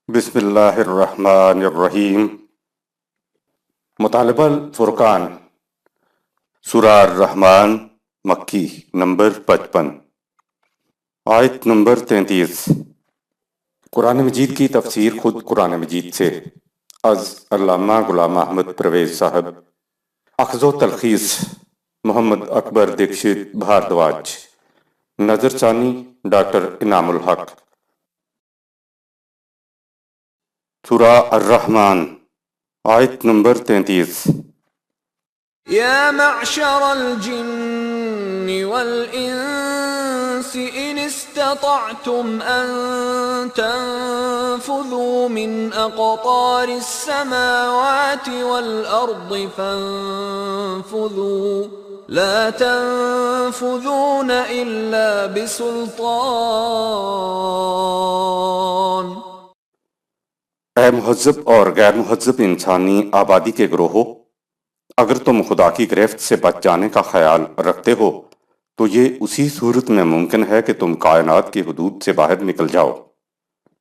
بسم اللہ الرحمن الرحیم۔ مطالبہ الفرقان، سورہ الرحمن، مکی، نمبر 55، آیت نمبر 33۔ قرآن مجید کی تفسیر خود قرآن مجید سے از علامہ غلام احمد پرویز صاحب، اخذ و تلخیص محمد اکبر دیکشت بھاردواج، نظر ثانی ڈاکٹر انعام الحق۔ سورہ الرحمن، آیت نمبر 33۔ يا معشر الجن والإنس إن استطعتم أن تنفذوا من أقطار السماوات والأرض فانفذوا لا تنفذون إلا بسلطان۔ اے مہذب اور غیر مہذب انسانی آبادی کے گروہوں، اگر تم خدا کی گرفت سے بچ جانے کا خیال رکھتے ہو تو یہ اسی صورت میں ممکن ہے کہ تم کائنات کی حدود سے باہر نکل جاؤ،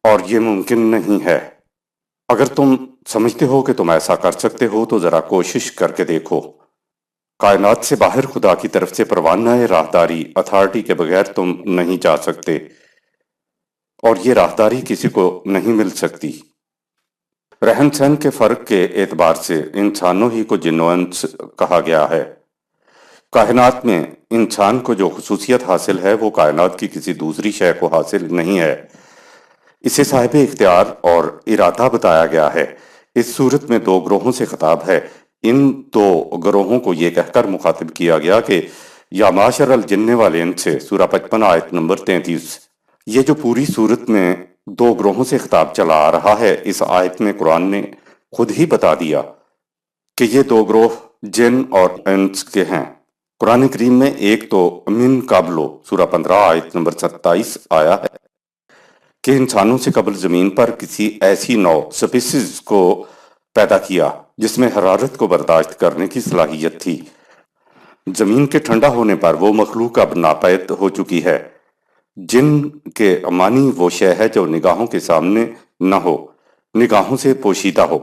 اور یہ ممکن نہیں ہے۔ اگر تم سمجھتے ہو کہ تم ایسا کر سکتے ہو تو ذرا کوشش کر کے دیکھو۔ کائنات سے باہر خدا کی طرف سے پروانہ راہداری اتھارٹی کے بغیر تم نہیں جا سکتے، اور یہ راہداری کسی کو نہیں مل سکتی۔ رہن سہن کے فرق کے اعتبار سے انسانوں ہی کو جن و انس کہا گیا ہے۔ کائنات میں انسان کو جو خصوصیت حاصل ہے وہ کائنات کی کسی دوسری شے کو حاصل نہیں ہے۔ اسے صاحب اختیار اور ارادہ بتایا گیا ہے۔ اس صورت میں دو گروہوں سے خطاب ہے۔ ان دو گروہوں کو یہ کہہ کر مخاطب کیا گیا کہ یا معاشر الجن والانس سے، سورہ 55 آیت نمبر 33۔ یہ جو پوری صورت میں دو گروہوں سے خطاب چلا آ رہا ہے، اس آیت میں قرآن نے خود ہی بتا دیا کہ یہ دو گروہ جن اور انس کے ہیں۔ قرآن کریم میں ایک تو من قبلو، سورہ 15 آیت نمبر 27 آیا ہے کہ انسانوں سے قبل زمین پر کسی ایسی نوع سپیسیز کو پیدا کیا جس میں حرارت کو برداشت کرنے کی صلاحیت تھی۔ زمین کے ٹھنڈا ہونے پر وہ مخلوق اب ناپید ہو چکی ہے۔ جن کے معنی وہ شے ہے جو نگاہوں کے سامنے نہ ہو، نگاہوں سے پوشیدہ ہو۔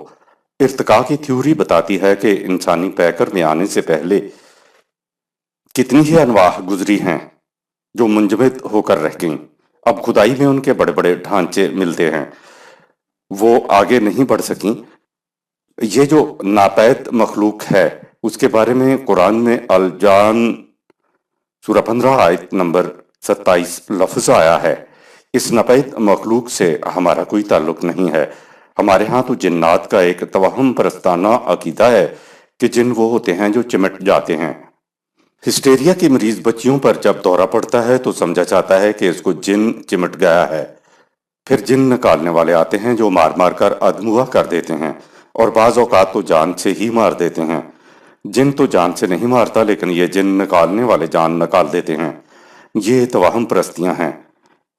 ارتقاء کی تھیوری بتاتی ہے کہ انسانی پیکر میں آنے سے پہلے کتنی ہی انواع گزری ہیں جو منجمد ہو کر رہ گئیں۔ اب خدائی میں ان کے بڑے بڑے ڈھانچے ملتے ہیں، وہ آگے نہیں بڑھ سکیں۔ یہ جو ناپید مخلوق ہے اس کے بارے میں قرآن میں الجان، سورہ 15 آیت نمبر 27 لفظ آیا ہے۔ اس ناپید مخلوق سے ہمارا کوئی تعلق نہیں ہے۔ ہمارے ہاں تو جنات کا ایک توہم پرستانہ عقیدہ ہے کہ جن وہ ہوتے ہیں جو چمٹ جاتے ہیں۔ ہسٹیریا کی مریض بچیوں پر جب دورہ پڑتا ہے تو سمجھا جاتا ہے کہ اس کو جن چمٹ گیا ہے۔ پھر جن نکالنے والے آتے ہیں جو مار مار کر ادمغا کر دیتے ہیں، اور بعض اوقات تو جان سے ہی مار دیتے ہیں۔ جن تو جان سے نہیں مارتا، لیکن یہ جن نکالنے والے جان نکال دیتے ہیں۔ یہ توہم پرستیاں ہیں۔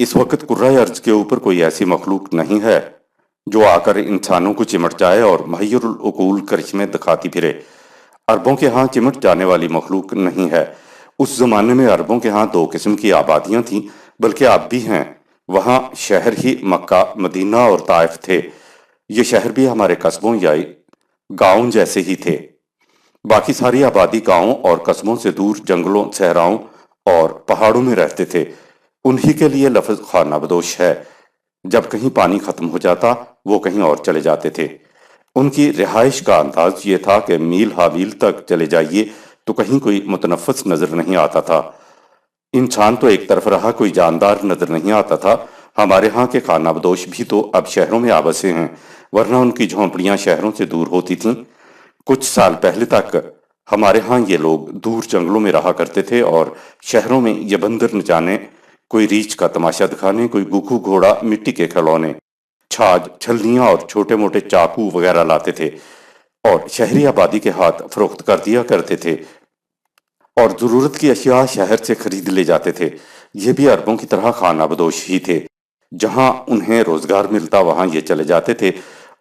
اس وقت کرۂ ارض کے اوپر کوئی ایسی مخلوق نہیں ہے جو آ کر انسانوں کو چمٹ جائے اور محیر العقول کرشمے دکھاتی پھرے۔ عربوں کے ہاں چمٹ جانے والی مخلوق نہیں ہے۔ اس زمانے میں عربوں کے ہاں دو قسم کی آبادیاں تھیں، بلکہ اب بھی ہیں۔ وہاں شہر ہی مکہ، مدینہ اور طائف تھے۔ یہ شہر بھی ہمارے قصبوں یا گاؤں جیسے ہی تھے۔ باقی ساری آبادی گاؤں اور قصبوں سے دور جنگلوں، صحراؤں اور پہاڑوں میں رہتے تھے۔ انہی کے لیے لفظ خانہ بدوش ہے۔ جب کہیں پانی ختم ہو جاتا وہ کہیں اور چلے جاتے تھے۔ ان کی رہائش کا انداز یہ تھا کہ میل ہاویل تک چلے جائیے تو کہیں کوئی متنفس نظر نہیں آتا تھا۔ انسان تو ایک طرف رہا، کوئی جاندار نظر نہیں آتا تھا۔ ہمارے ہاں کے خانہ بدوش بھی تو اب شہروں میں آبسے ہیں، ورنہ ان کی جھونپڑیاں شہروں سے دور ہوتی تھیں۔ کچھ سال پہلے تک ہمارے ہاں یہ لوگ دور جنگلوں میں رہا کرتے تھے، اور شہروں میں یہ بندر نچانے، کوئی ریچھ کا تماشا دکھانے، کوئی گھوگھو گھوڑا، مٹی کے کھلونے، چھاج، چھلنیاں اور چھوٹے موٹے چاقو وغیرہ لاتے تھے اور شہری آبادی کے ہاتھ فروخت کر دیا کرتے تھے، اور ضرورت کی اشیاء شہر سے خرید لے جاتے تھے۔ یہ بھی عربوں کی طرح خانہ بدوش ہی تھے۔ جہاں انہیں روزگار ملتا وہاں یہ چلے جاتے تھے۔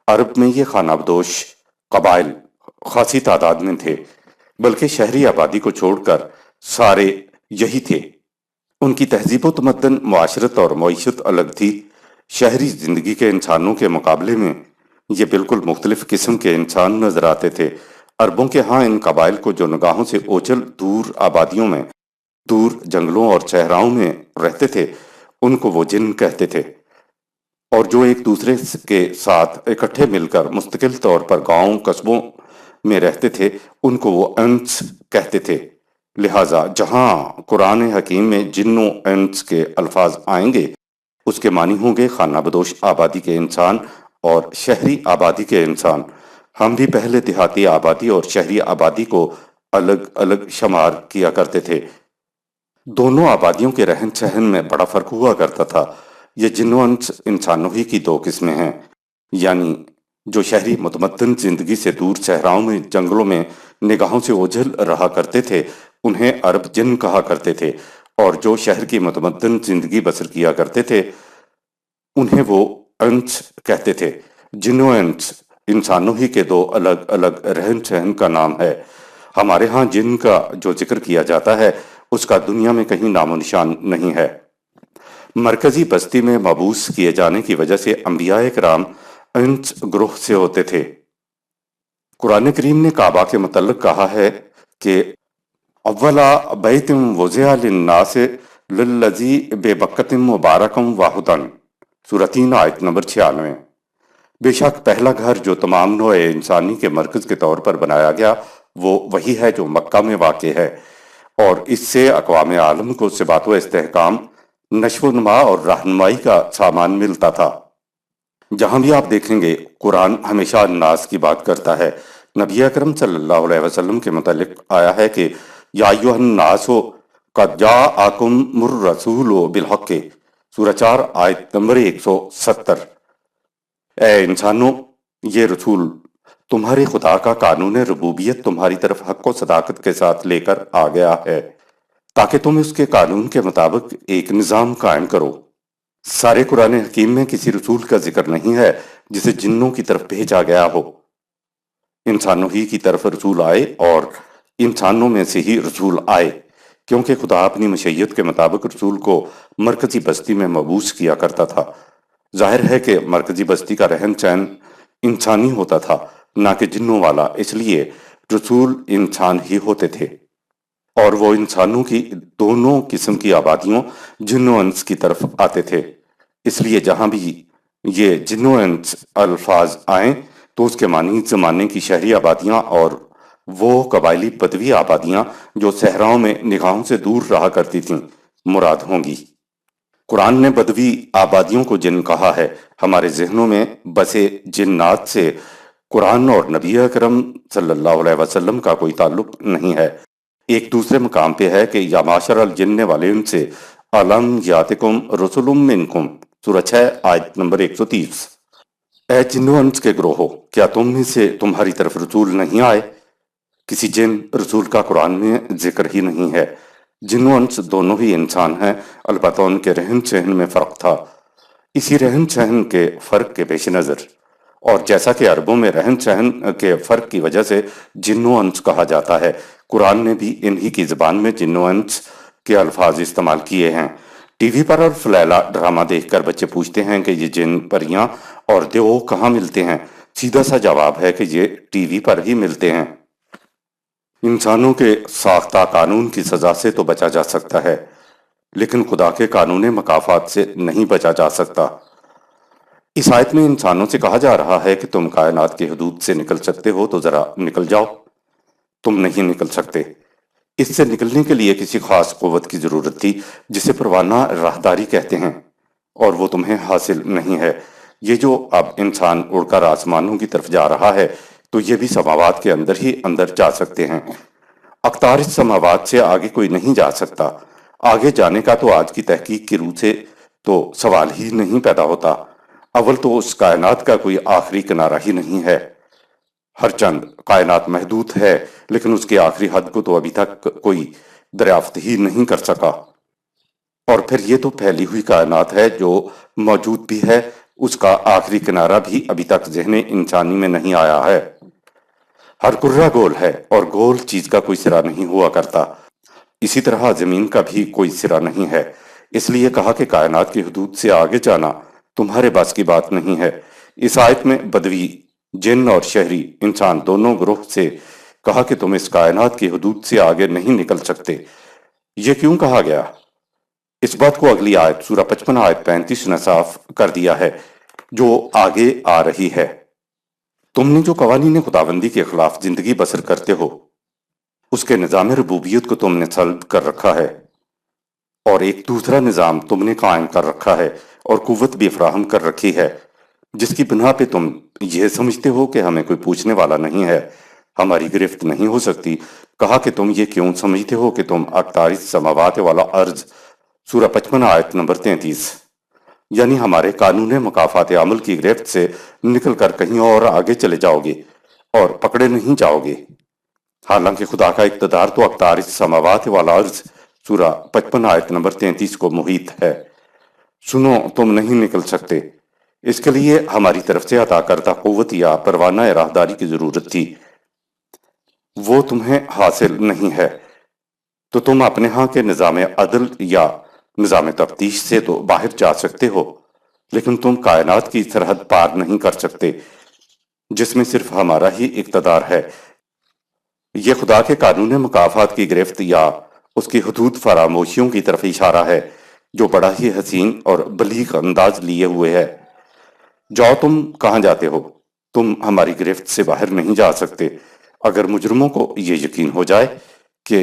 عرب میں یہ خانہ بدوش قبائل خاصی تعداد میں تھے، بلکہ شہری آبادی کو چھوڑ کر سارے یہی تھے۔ ان کی تہذیب و تمدن، معاشرت اور معیشت الگ تھی۔ شہری زندگی کے انسانوں کے مقابلے میں یہ بالکل مختلف قسم کے انسان نظر آتے تھے۔ عربوں کے ہاں ان قبائل کو جو نگاہوں سے اوچھل دور آبادیوں میں، دور جنگلوں اور صحراؤں میں رہتے تھے، ان کو وہ جن کہتے تھے، اور جو ایک دوسرے کے ساتھ اکٹھے مل کر مستقل طور پر گاؤں قصبوں میں رہتے تھے، ان کو وہ انس کہتے تھے۔ لہٰذا جہاں قرآن حکیم میں جن و انس کے الفاظ آئیں گے، اس کے معنی ہوں گے خانہ بدوش آبادی کے انسان اور شہری آبادی کے انسان۔ ہم بھی پہلے دیہاتی آبادی اور شہری آبادی کو الگ الگ شمار کیا کرتے تھے۔ دونوں آبادیوں کے رہن سہن میں بڑا فرق ہوا کرتا تھا۔ یہ جن و انس انسانوں ہی کی دو قسمیں ہیں، یعنی جو شہری متمدن زندگی سے دور صحراؤں میں جنگلوں میں نگاہوں سے اوجھل رہا کرتے تھے، انہیں عرب جن کہا کرتے تھے، اور جو شہر کی متمدن زندگی بسر کیا کرتے تھے، انہیں وہ انس کہتے تھے۔ جن و انس انسانوں ہی کے دو الگ الگ رہن سہن کا نام ہے۔ ہمارے ہاں جن کا جو ذکر کیا جاتا ہے، اس کا دنیا میں کہیں نام و نشان نہیں ہے۔ مرکزی بستی میں مبعوث کیے جانے کی وجہ سے انبیاء کرام انس گروہ سے ہوتے تھے۔ قرآن کریم نے کعبہ کے متعلق کہا ہے کہ اولا بیت وضع للناس للذی ببکۃ مبارک وہدی، سورہ 3 آیت نمبر 96۔ بے شک پہلا گھر جو تمام نوع انسانی کے مرکز کے طور پر بنایا گیا، وہ وہی ہے جو مکہ میں واقع ہے، اور اس سے اقوام عالم کو ثبات و استحکام، نشو و نما اور رہنمائی کا سامان ملتا تھا۔ جہاں بھی آپ دیکھیں گے قرآن ہمیشہ الناس کی بات کرتا ہے۔ نبی اکرم صلی اللہ علیہ وسلم کے متعلق آیا ہے کہ یا ایھا الناس قد جاءکم الرسول بالحق، سورہ 4 آیت نمبر 170۔ اے انسانوں، یہ رسول تمہارے خدا کا قانون ربوبیت تمہاری طرف حق و صداقت کے ساتھ لے کر آ گیا ہے، تاکہ تم اس کے قانون کے مطابق ایک نظام قائم کرو۔ سارے قرآن حکیم میں کسی رسول کا ذکر نہیں ہے جسے جنوں کی طرف بھیجا گیا ہو۔ انسانوں ہی کی طرف رسول آئے اور انسانوں میں سے ہی رسول آئے، کیونکہ خدا اپنی مشیت کے مطابق رسول کو مرکزی بستی میں مبعوث کیا کرتا تھا۔ ظاہر ہے کہ مرکزی بستی کا رہن سہن انسانی ہوتا تھا، نہ کہ جنوں والا، اس لیے رسول انسان ہی ہوتے تھے، اور وہ انسانوں کی دونوں قسم کی آبادیوں جن و انس کی طرف آتے تھے۔ اس لیے جہاں بھی یہ جن و انس الفاظ آئیں تو اس کے معنی زمانے کی شہری آبادیاں اور وہ قبائلی بدوی آبادیاں جو صحراؤں میں نگاہوں سے دور رہا کرتی تھیں مراد ہوں گی۔ قرآن نے بدوی آبادیوں کو جن کہا ہے۔ ہمارے ذہنوں میں بسے جنات سے قرآن اور نبی اکرم صلی اللہ علیہ وسلم کا کوئی تعلق نہیں ہے۔ ایک دوسرے مقام پہ ہے کہ یا معاشر الجن والانس سے الم یاتکم رسل منکم، سورہ 6 آیت نمبر 130۔ اے جن و انس کے گروہو، کیا تم میں سے تمہاری طرف رسول نہیں آئے؟ کسی جن رسول کا قرآن میں ذکر ہی نہیں ہے۔ جن و انس دونوں ہی انسان ہیں، البتہ ان کے رہن سہن میں فرق تھا۔ اسی رہن سہن کے فرق کے پیش نظر، اور جیسا کہ عربوں میں رہن سہن کے فرق کی وجہ سے جن و انس کہا جاتا ہے، قرآن نے بھی انہی کی زبان میں جن و انس کے الفاظ استعمال کیے ہیں۔ ٹی وی پر اور فلیلا ڈرامہ دیکھ کر بچے پوچھتے ہیں کہ یہ جن، پریاں اور دیو کہاں ملتے ہیں؟ سیدھا سا جواب ہے کہ یہ ٹی وی پر ہی ملتے ہیں۔ انسانوں کے ساختہ قانون کی سزا سے تو بچا جا سکتا ہے، لیکن خدا کے قانون مکافات سے نہیں بچا جا سکتا۔ اس آیت میں انسانوں سے کہا جا رہا ہے کہ تم کائنات کی حدود سے نکل سکتے ہو تو ذرا نکل جاؤ۔ تم نہیں نکل سکتے۔ اس سے نکلنے کے لیے کسی خاص قوت کی ضرورت تھی جسے پروانہ راہداری کہتے ہیں، اور وہ تمہیں حاصل نہیں ہے۔ یہ جو اب انسان اڑ کر آسمانوں کی طرف جا رہا ہے تو یہ بھی سماوات کے اندر ہی اندر جا سکتے ہیں۔ اقطار اس سماوات سے آگے کوئی نہیں جا سکتا۔ آگے جانے کا تو آج کی تحقیق کی روح سے تو سوال ہی نہیں پیدا ہوتا۔ اول تو اس کائنات کا کوئی آخری کنارہ ہی نہیں ہے۔ ہر چند کائنات محدود ہے، لیکن اس کی آخری حد کو تو ابھی تک کوئی دریافت ہی نہیں کر سکا۔ اور پھر یہ تو پھیلی ہوئی کائنات ہے جو موجود بھی ہے، اس کا آخری کنارہ بھی ابھی تک ذہن انسانی میں نہیں آیا ہے۔ ہر کرہ گول ہے، اور گول چیز کا کوئی سرا نہیں ہوا کرتا۔ اسی طرح زمین کا بھی کوئی سرا نہیں ہے۔ اس لیے کہا کہ کائنات کی حدود سے آگے جانا تمہارے بس کی بات نہیں ہے۔ اس آیت میں بدوی، جن اور شہری انسان دونوں گروہ سے کہا کہ تم اس کائنات کی حدود سے آگے نہیں نکل سکتے۔ یہ کیوں کہا گیا؟ اس بات کو اگلی آیت سورہ 55 آیت 35 نے صاف کر دیا ہے جو آگے آ رہی ہے۔ تم نے جو قوانین خداوندی کے خلاف زندگی بسر کرتے ہو، اس کے نظام ربوبیت کو تم نے سلب کر رکھا ہے، اور ایک دوسرا نظام تم نے قائم کر رکھا ہے اور قوت بھی فراہم کر رکھی ہے، جس کی بنا پہ تم یہ سمجھتے ہو کہ ہمیں کوئی پوچھنے والا نہیں ہے، ہماری گرفت نہیں ہو سکتی۔ کہا کہ تم یہ کیوں سمجھتے ہو کہ تم اقطار السماوات والا ارض، سورہ 55 آیت نمبر 33، یعنی ہمارے قانون مکافات عمل کی گرفت سے نکل کر کہیں اور آگے چلے جاؤ گے اور پکڑے نہیں جاؤ گے، حالانکہ خدا کا اقتدار تو اقطار السماوات والا ارض، سورہ 55 آیت نمبر 33 کو محیط ہے۔ سنو، تم نہیں نکل سکتے۔ اس کے لیے ہماری طرف سے عطا کردہ قوت یا پروانہ راہداری کی ضرورت تھی، وہ تمہیں حاصل نہیں ہے، تو تم اپنے ہاں کے نظام عدل یا نظام تفتیش سے تو باہر جا سکتے ہو، لیکن تم کائنات کی سرحد پار نہیں کر سکتے جس میں صرف ہمارا ہی اقتدار ہے۔ یہ خدا کے قانون مکافات کی گرفت یا اس کی حدود فراموشیوں کی طرف اشارہ ہے جو بڑا ہی حسین اور بلیغ انداز لیے ہوئے ہے۔ جاؤ، تم کہاں جاتے ہو؟ تم ہماری گرفت سے باہر نہیں جا سکتے۔ اگر مجرموں کو یہ یقین ہو جائے کہ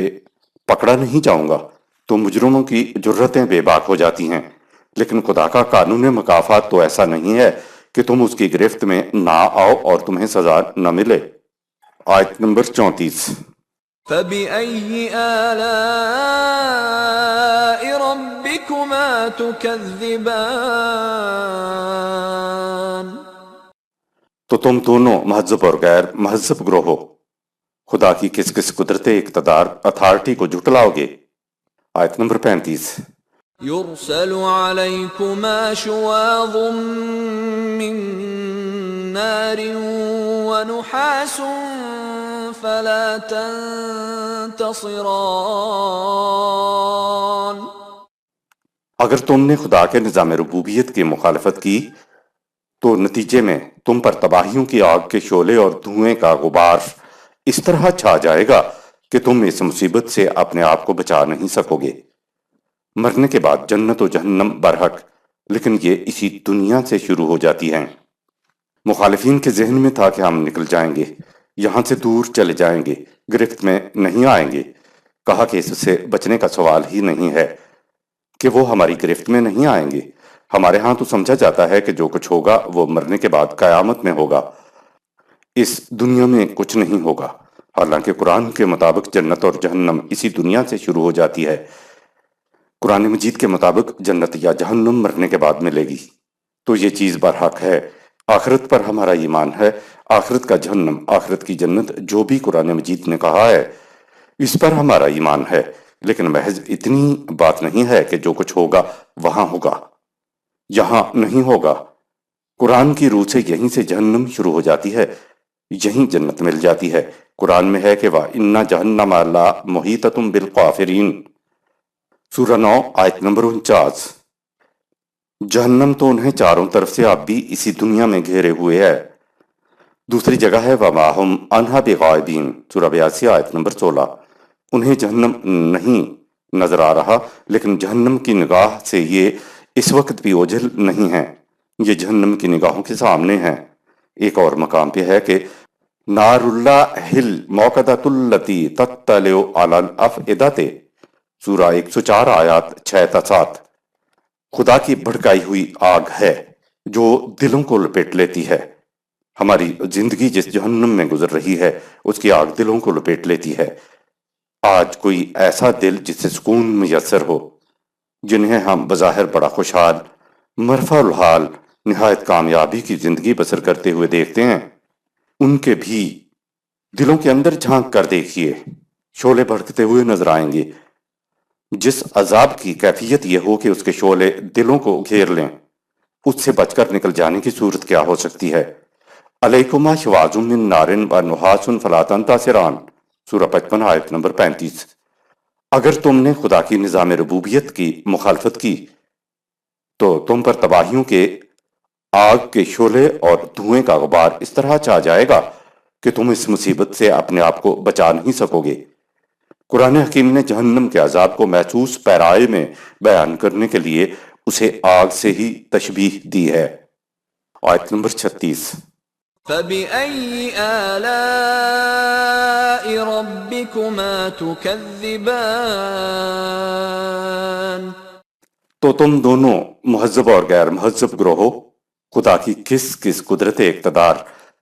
پکڑا نہیں جاؤں گا تو مجرموں کی جرتیں بے باک ہو جاتی ہیں، لیکن خدا کا قانون مکافات تو ایسا نہیں ہے کہ تم اس کی گرفت میں نہ آؤ اور تمہیں سزا نہ ملے۔ آیت نمبر 34۔ فَبِأَيِّ آلَاءِ رَبِّكُمَا تُكَذِّبَانِ؟ تو تم دونوں مہذب اور غیر مہذب گروہ ہو، خدا کی کس کس قدرت اقتدار اتھارٹی کو جھٹلاؤ گے؟ آیت نمبر 35۔ يُرْسَلُ عَلَيْكُمَا شُوَاظٌ مِّن نَّارٍ وَنُحَاسٌ فَلَا تَنتَصِرَانِ۔ اگر تم نے خدا کے نظام ربوبیت کی مخالفت کی تو نتیجے میں تم پر تباہیوں کی آگ کے شعلے اور دھوئیں کا غبار اس طرح چھا جائے گا کہ تم اس مصیبت سے اپنے آپ کو بچا نہیں سکو گے۔ مرنے کے بعد جنت و جہنم برحق، لیکن یہ اسی دنیا سے شروع ہو جاتی ہیں۔ مخالفین کے ذہن میں تھا کہ ہم نکل جائیں گے، یہاں سے دور چلے جائیں گے، گرفت میں نہیں آئیں گے۔ کہا کہ اس سے بچنے کا سوال ہی نہیں ہے کہ وہ ہماری گرفت میں نہیں آئیں گے۔ ہمارے ہاں تو سمجھا جاتا ہے کہ جو کچھ ہوگا وہ مرنے کے بعد قیامت میں ہوگا، اس دنیا میں کچھ نہیں ہوگا، حالانکہ قرآن کے مطابق جنت اور جہنم اسی دنیا سے شروع ہو جاتی ہے۔ قرآن مجید کے مطابق جنت یا جہنم مرنے کے بعد ملے گی، تو یہ چیز برحق ہے۔ آخرت پر ہمارا ایمان ہے، آخرت کا جہنم، آخرت کی جنت، جو بھی قرآن مجید نے کہا ہے اس پر ہمارا ایمان ہے، لیکن محض اتنی بات نہیں ہے کہ جو کچھ ہوگا وہاں ہوگا، یہاں نہیں ہوگا۔ قرآن کی روح سے یہیں سے جہنم شروع ہو جاتی ہے، یہیں جنت مل جاتی ہے۔ قرآن میں ہے کہ وَإِنَّ جَهَنَّمَ لَمُحِيطَةٌ بِالْكَافِرِينَ، سورہ 9 آیت نمبر 49۔ جہنم تو انہیں چاروں طرف سے اب بھی اسی دنیا میں گھیرے ہوئے ہے۔ دوسری جگہ ہے وَمَا هُمْ عَنْهَا بِغَائِبِينَ، سورہ 82 آیت نمبر 16۔ انہیں جہنم نہیں نظر آ رہا، لیکن جہنم کی نگاہ سے یہ اس وقت بھی اوجھل نہیں ہے، یہ جہنم کی نگاہوں کے سامنے ہے۔ ایک اور مقام پہ ہے کہ نار اللہ الموقدۃ التی تطلع علی الافئدۃ، سورہ 104 آیات 6 تا 7۔ خدا کی بھڑکائی ہوئی آگ ہے جو دلوں کو لپیٹ لیتی ہے۔ ہماری زندگی جس جہنم میں گزر رہی ہے اس کی آگ دلوں کو لپیٹ لیتی ہے۔ آج کوئی ایسا دل جس سے سکون میسر ہو، جنہیں ہم بظاہر بڑا خوشحال، مرفع الحال، نہایت کامیابی کی زندگی بسر کرتے ہوئے دیکھتے ہیں، ان کے بھی دلوں کے اندر جھانک کر دیکھیے، شعلے بھڑکتے ہوئے نظر آئیں گے۔ جس عذاب کی کیفیت یہ ہو کہ اس کے شعلے دلوں کو گھیر لیں، اس سے بچ کر نکل جانے کی صورت کیا ہو سکتی ہے؟ علیکما شواظ من نار ونحاس فلا تنتصران، سورہ 55 آیت نمبر 35۔ اگر تم نے خدا کی نظام ربوبیت کی مخالفت کی تو تم پر تباہیوں کے آگ کے شعلے اور دھوئیں کا غبار اس طرح چھا جائے گا کہ تم اس مصیبت سے اپنے آپ کو بچا نہیں سکو گے۔ قرآن حکیم نے جہنم کے عذاب کو محسوس پیرائے میں بیان کرنے کے لیے اسے آگ سے ہی تشبیہ دی ہے۔ آیت نمبر 36۔ فَبِأَيِّ آلَاءِ رَبِّكُمَا تُكَذِّبَانِ، تو تم دونوں مہذب اور غیر مہذب گروہوں خدا کی کس کس قدرت اقتدار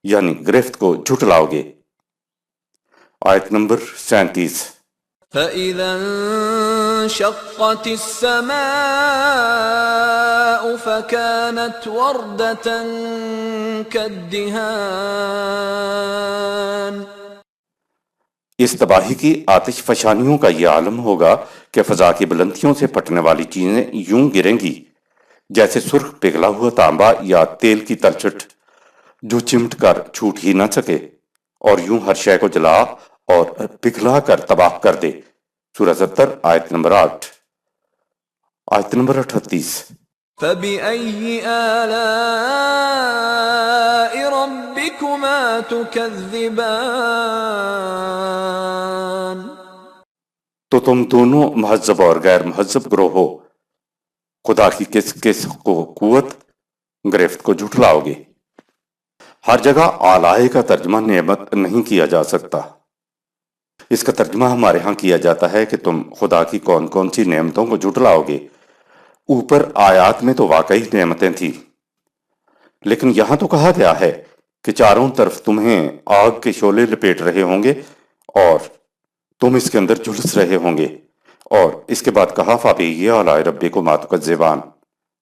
یعنی گرفت کو جھٹلاؤ گے۔ آیت نمبر 37۔ فَإِذَا انشَقَّتِ السَّمَاءُ فَكَانَتْ وَرْدَةً كَالدِّهَانِ، اس تباہی کی آتش فشانیوں کا یہ عالم ہوگا کہ فضا کی بلندیوں سے پھٹنے والی چیزیں یوں گریں گی جیسے سرخ پگھلا ہوا تانبا یا تیل کی تلچھٹ جو چمٹ کر چھوٹ ہی نہ سکے، اور یوں ہر شے کو جلا اور پگھلا کر تباہ کر دے۔ سورہ 70 آیت نمبر 8۔ آیت نمبر 38۔ فَبِأَيِّ آلَاءِ رَبِّكُمَا تُكَذِّبَانِ، تو تم دونوں مہذب اور غیر مہذب گروہ ہو خدا کی کس کس قوت گرفت کو جھٹلاؤ گے۔ ہر جگہ آلائے کا ترجمہ نعمت نہیں کیا جا سکتا، اس کا ترجمہ ہمارے ہاں کیا جاتا ہے کہ تم خدا کی کون کون سی نعمتوں کو جھٹلاؤ گے۔ اوپر آیات میں تو واقعی نعمتیں تھیں، لیکن یہاں تو کہا گیا ہے کہ چاروں طرف تمہیں آگ کے شعلے لپیٹ رہے ہوں گے اور تم اس کے اندر جھلس رہے ہوں گے، اور اس کے بعد کہا فَبِأَيِّ آلَاءِ رَبِّكُمَا تُكَذِّبَانِ،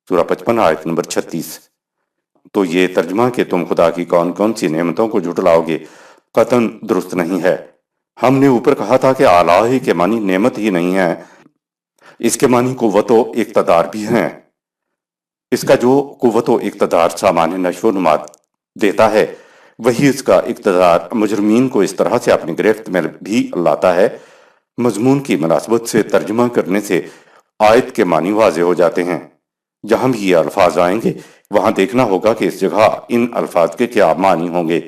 سورہ 55 آیت نمبر 36۔ تو یہ ترجمہ کہ تم خدا کی کون کون سی نعمتوں کو جھٹلاؤ گے قطعاً درست نہیں ہے۔ ہم نے اوپر کہا تھا کہ آلائے کے معنی نعمت ہی نہیں ہے، اس کے معنی قوت و اقتدار بھی ہیں۔ اس کا جو قوت و اقتدار سامان نشو و نما دیتا ہے وہی اس کا اقتدار مجرمین کو اس طرح سے اپنی گرفت میں بھی لاتا ہے۔ مضمون کی مناسبت سے ترجمہ کرنے سے آیت کے معنی واضح ہو جاتے ہیں۔ جہاں بھی یہ الفاظ آئیں گے وہاں دیکھنا ہوگا کہ اس جگہ ان الفاظ کے کیا معنی ہوں گے،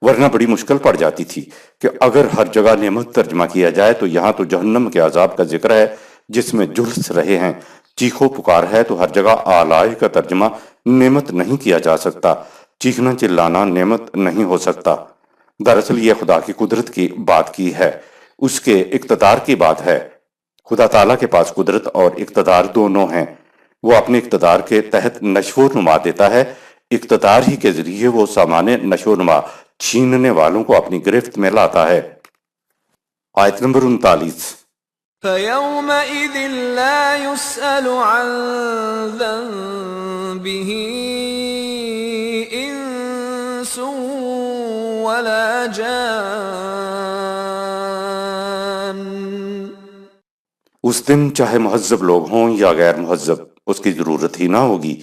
ورنہ بڑی مشکل پڑ جاتی تھی کہ اگر ہر جگہ نعمت ترجمہ کیا جائے تو یہاں تو جہنم کے عذاب کا ذکر ہے جس میں جھلس رہے ہیں، چیخو پکار ہے، تو ہر جگہ آلائے کا ترجمہ نعمت نہیں کیا جا سکتا، چیخنا چلانا نعمت نہیں ہو سکتا۔ دراصل یہ خدا کی قدرت کی بات کی ہے، اس کے اقتدار کی بات ہے۔ خدا تعالیٰ کے پاس قدرت اور اقتدار دونوں ہیں، وہ اپنے اقتدار کے تحت نشو و نما دیتا ہے، اقتدار ہی کے ذریعے وہ سامان نشو و نما چھیننے والوں کو اپنی گرفت میں لاتا ہے۔ آیت نمبر 39۔ فَيَوْمَئِذٍ لَا يُسْأَلُ عَنْ ذَنبِهِ إِنسٌ وَلَا جَانٌّ، اس دن چاہے مہذب لوگ ہوں یا غیر مہذب اس کی ضرورت ہی نہ ہوگی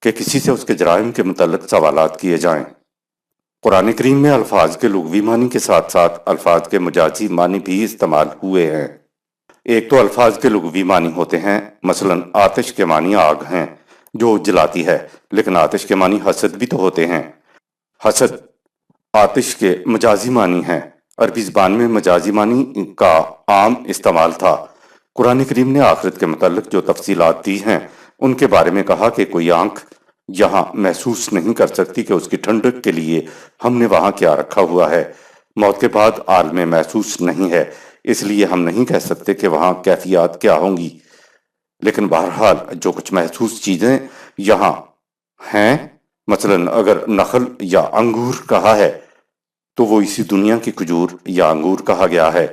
کہ کسی سے اس کے جرائم کے متعلق سوالات کیے جائیں۔ قرآن کریم میں الفاظ کے لغوی معنی کے ساتھ ساتھ الفاظ کے مجازی معنی بھی استعمال ہوئے ہیں۔ ایک تو الفاظ کے لغوی معنی ہوتے ہیں، مثلا آتش کے معنی آگ ہیں جو جلاتی ہے، لیکن آتش کے معنی حسد بھی تو ہوتے ہیں۔ حسد آتش کے مجازی معنی ہیں۔ عربی زبان میں مجازی معنی کا عام استعمال تھا۔ قرآن کریم نے آخرت کے متعلق جو تفصیلات دی ہیں ان کے بارے میں کہا کہ کوئی آنکھ یہاں محسوس نہیں کر سکتی کہ اس کی ٹھنڈک کے لیے ہم نے وہاں کیا رکھا ہوا ہے۔ موت کے بعد عالم محسوس نہیں ہے، اس لیے ہم نہیں کہہ سکتے کہ وہاں کیفیات کیا ہوں گی، لیکن بہرحال جو کچھ محسوس چیزیں یہاں ہیں، مثلا اگر نخل یا انگور کہا ہے تو وہ اسی دنیا کی کھجور یا انگور کہا گیا ہے،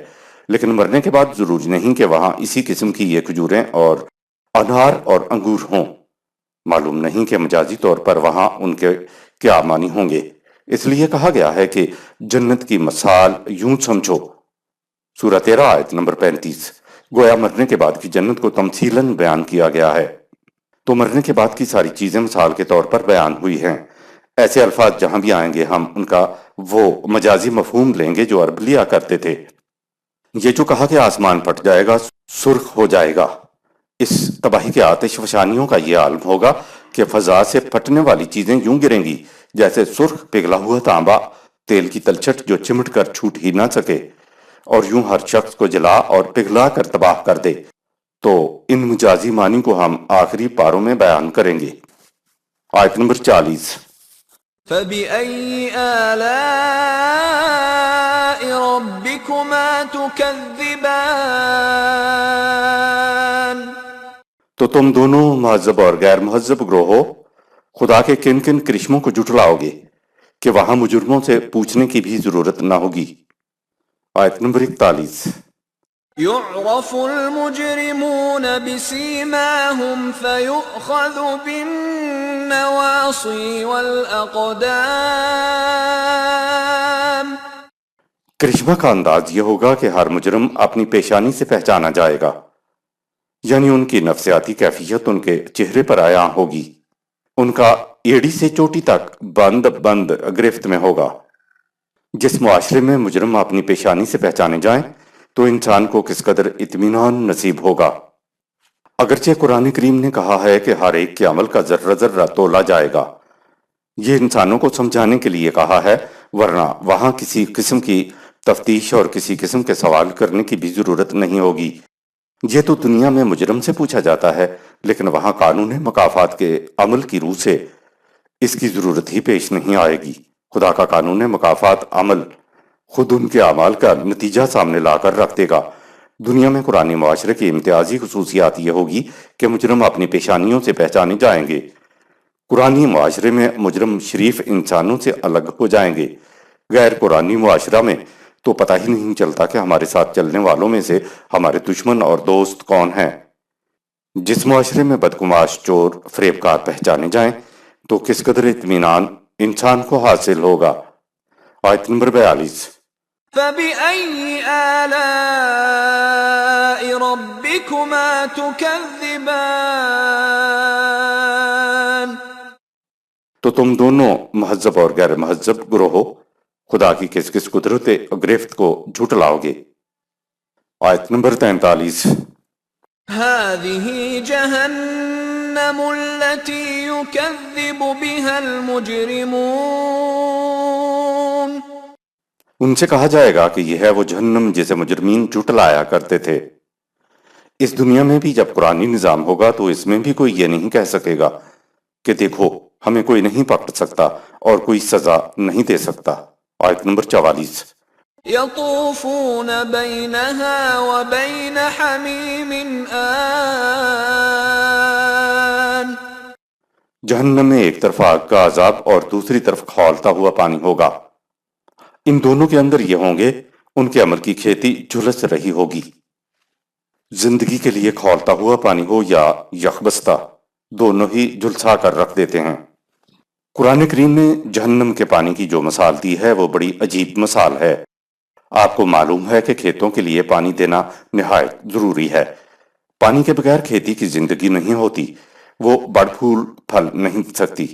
لیکن مرنے کے بعد ضروری نہیں کہ وہاں اسی قسم کی یہ کھجوریں اور انار اور انگور ہوں۔ معلوم نہیں کہ مجازی طور پر وہاں ان کے کیا معنی ہوں گے، اس لیے کہا گیا ہے کہ جنت کی مثال یوں سمجھو، سورہ 13 آیت نمبر 35۔ گویا مرنے کے بعد کی جنت کو تمثیلاً بیان کیا گیا ہے، تو مرنے کے بعد کی ساری چیزیں مثال کے طور پر بیان ہوئی ہیں۔ ایسے الفاظ جہاں بھی آئیں گے ہم ان کا وہ مجازی مفہوم لیں گے جو عرب لیا کرتے تھے۔ یہ جو کہا کہ آسمان پھٹ جائے گا، سرخ ہو جائے گا، اس تباہی کے آتش فشانیوں کا یہ عالم ہوگا کہ فضا سے پھٹنے والی چیزیں یوں گریں گی جیسے سرخ پگھلا ہوا تانبا تیل کی تلچھٹ جو چمٹ کر چھوٹ ہی نہ سکے، اور یوں ہر شخص کو جلا اور پگھلا کر تباہ کر دے۔ تو ان مجازی معنی کو ہم آخری پاروں میں بیان کریں گے۔ آیت نمبر 40۔ فَبِأَيِّ آلَاءِ رَبِّكُمَا تُكَذِّبَانِ؟ تو تم دونوں مہذب اور غیر مہذب گروہوں خدا کے کن کن کرشموں کو جھٹلاؤ گے کہ وہاں مجرموں سے پوچھنے کی بھی ضرورت نہ ہوگی۔ آیت نمبر 41۔ يُعْرَفُ الْمُجْرِمُونَ بِسِيمَاهُمْ فَيُؤْخَذُ بِالنَّوَاصِي وَالْأَقْدَامِ۔ کرشمہ کا انداز یہ ہوگا کہ ہر مجرم اپنی پیشانی سے پہچانا جائے گا، یعنی ان کی نفسیاتی کیفیت ان کے چہرے پر عیاں ہوگی۔ ان کا ایڑی سے چوٹی تک بند بند گرفت میں ہوگا۔ جس معاشرے میں مجرم اپنی پیشانی سے پہچانے جائیں تو انسان کو کس قدر اطمینان نصیب ہوگا۔ اگرچہ قرآن کریم نے کہا ہے کہ ہر ایک کے عمل کا ذرہ ذرہ تولا جائے گا، یہ انسانوں کو سمجھانے کے لیے کہا ہے، ورنہ وہاں کسی قسم کی تفتیش اور کسی قسم کے سوال کرنے کی بھی ضرورت نہیں ہوگی۔ یہ تو دنیا میں مجرم سے پوچھا جاتا ہے، لیکن وہاں قانون مکافات کے عمل کی روح سے اس کی ضرورت ہی پیش نہیں آئے گی۔ خدا کا قانون مکافات عمل خود ان کے اعمال کا نتیجہ سامنے لا کر رکھ دے گا۔ دنیا میں قرآنی معاشرے کی امتیازی خصوصیات یہ ہوگی کہ مجرم اپنی پیشانیوں سے پہچانے جائیں گے۔ قرآنی معاشرے میں مجرم شریف انسانوں سے الگ ہو جائیں گے۔ غیر قرآنی معاشرہ میں تو پتہ ہی نہیں چلتا کہ ہمارے ساتھ چلنے والوں میں سے ہمارے دشمن اور دوست کون ہیں۔ جس معاشرے میں بدگماش، چور، فریبکار پہچانے جائیں تو کس قدر اطمینان انسان کو حاصل ہوگا۔ آیت نمبر 42۔ فَبِأَيِّ آلَاءِ رَبِّكُمَا تُكَذِّبَانِ؟ تو تم دونوں مہذب اور غیر مہذب گروہوں خدا کی کس کس قدرت گرفت کو جھٹلاؤ گے۔ آیت نمبر 43۔ هَذِهِ جَهَنَّمُ الَّتِي يُكَذِّبُ بِهَا الْمُجْرِمُونَ۔ ان سے کہا جائے گا کہ یہ ہے وہ جہنم جسے مجرمین جھٹلایا کرتے تھے۔ اس دنیا میں بھی جب قرآنی نظام ہوگا تو اس میں بھی کوئی یہ نہیں کہہ سکے گا کہ دیکھو ہمیں کوئی نہیں پکڑ سکتا اور کوئی سزا نہیں دے سکتا۔ آیت نمبر 44۔ يَطُوفُونَ بَيْنَهَا وَبَيْنَ حَمِيمٍ آنٍ۔ جہنم میں ایک طرف آگ کا عذاب اور دوسری طرف کھولتا ہوا پانی ہوگا۔ ان دونوں کے اندر یہ ہوں گے، ان کے عمل کی کھیتی جھلس رہی ہوگی۔ زندگی کے لیے کھولتا ہوا پانی ہو یا یخبستہ، دونوں ہی جھلسا کر رکھ دیتے ہیں۔ قرآن کریم نے جہنم کے پانی کی جو مثال دی ہے وہ بڑی عجیب مثال ہے۔ آپ کو معلوم ہے کہ کھیتوں کے لیے پانی دینا نہایت ضروری ہے۔ پانی کے بغیر کھیتی کی زندگی نہیں ہوتی، وہ بڑھ پھول پھل نہیں سکتی۔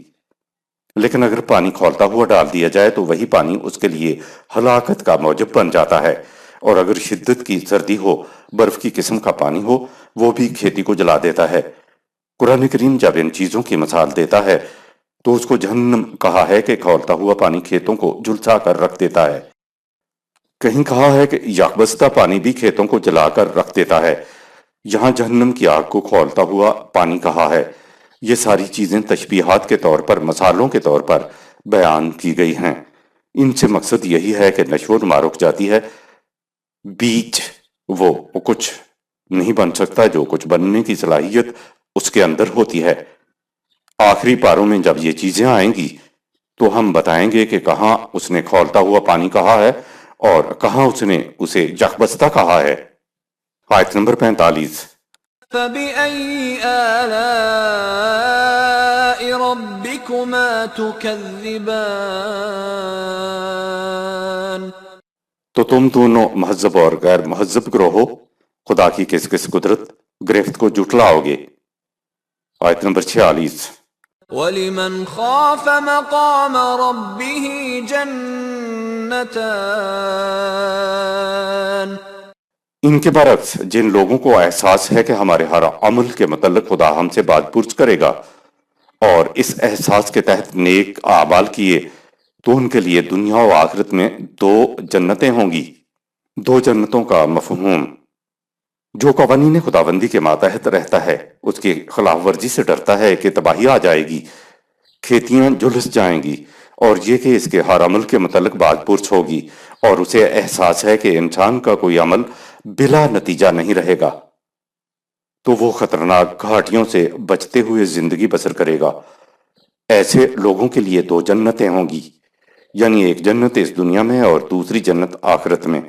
لیکن اگر پانی کھولتا ہوا ڈال دیا جائے تو وہی پانی اس کے لیے ہلاکت کا موجب بن جاتا ہے، اور اگر شدت کی سردی ہو، برف کی قسم کا پانی ہو، وہ بھی کھیتی کو جلا دیتا ہے۔ قرآن کریم جب ان چیزوں کی مثال دیتا ہے تو اس کو جہنم کہا ہے کہ کھولتا ہوا پانی کھیتوں کو جھلسا کر رکھ دیتا ہے۔ کہیں کہا ہے کہ یخبستہ پانی بھی کھیتوں کو جلا کر رکھ دیتا ہے۔ یہاں جہنم کی آگ کو کھولتا ہوا پانی کہا ہے۔ یہ ساری چیزیں تشبیہات کے طور پر، مثالوں کے طور پر بیان کی گئی ہیں۔ ان سے مقصد یہی ہے کہ نشو و نما رک جاتی ہے، بیج وہ کچھ نہیں بن سکتا جو کچھ بننے کی صلاحیت اس کے اندر ہوتی ہے۔ آخری پاروں میں جب یہ چیزیں آئیں گی تو ہم بتائیں گے کہ کہاں اس نے کھولتا ہوا پانی کہا ہے اور کہاں اس نے اسے یخبستہ کہا ہے۔ آیت نمبر 45۔ فَبِأَيِّ آلَاءِ رَبِّكُمَا تُكَذِّبَانِ؟ تو تم دونوں مہذب اور غیر مہذب گروہوں خدا کی کس کس قدرت گرفت کو جھٹلاؤ گے۔ آیت نمبر 46۔ وَلِمَنْ خَافَ مَقَامَ رَبِّهِ جَنَّتَانِ۔ ان کے برعکس جن لوگوں کو احساس ہے کہ ہمارے ہر عمل کے متعلق خدا ہم سے بات پرس کرے گا، اور اس احساس کے تحت نیک اعمال کیے تو ان کے لیے دنیا و آخرت میں 2 جنتیں ہوں گی۔ 2 جنتوں کا مفہوم: جو قوانین خداوندی کے ماتحت رہتا ہے اس کی خلاف ورزی سے ڈرتا ہے کہ تباہی آ جائے گی، کھیتیاں جھلس جائیں گی، اور یہ کہ اس کے ہر عمل کے متعلق بات پرس ہوگی، اور اسے احساس ہے کہ انسان کا کوئی عمل بلا نتیجہ نہیں رہے گا، تو وہ خطرناک گھاٹیوں سے بچتے ہوئے زندگی بسر کرے گا۔ ایسے لوگوں کے لیے 2 جنتیں ہوں گی، یعنی ایک جنت اس دنیا میں اور دوسری جنت آخرت میں۔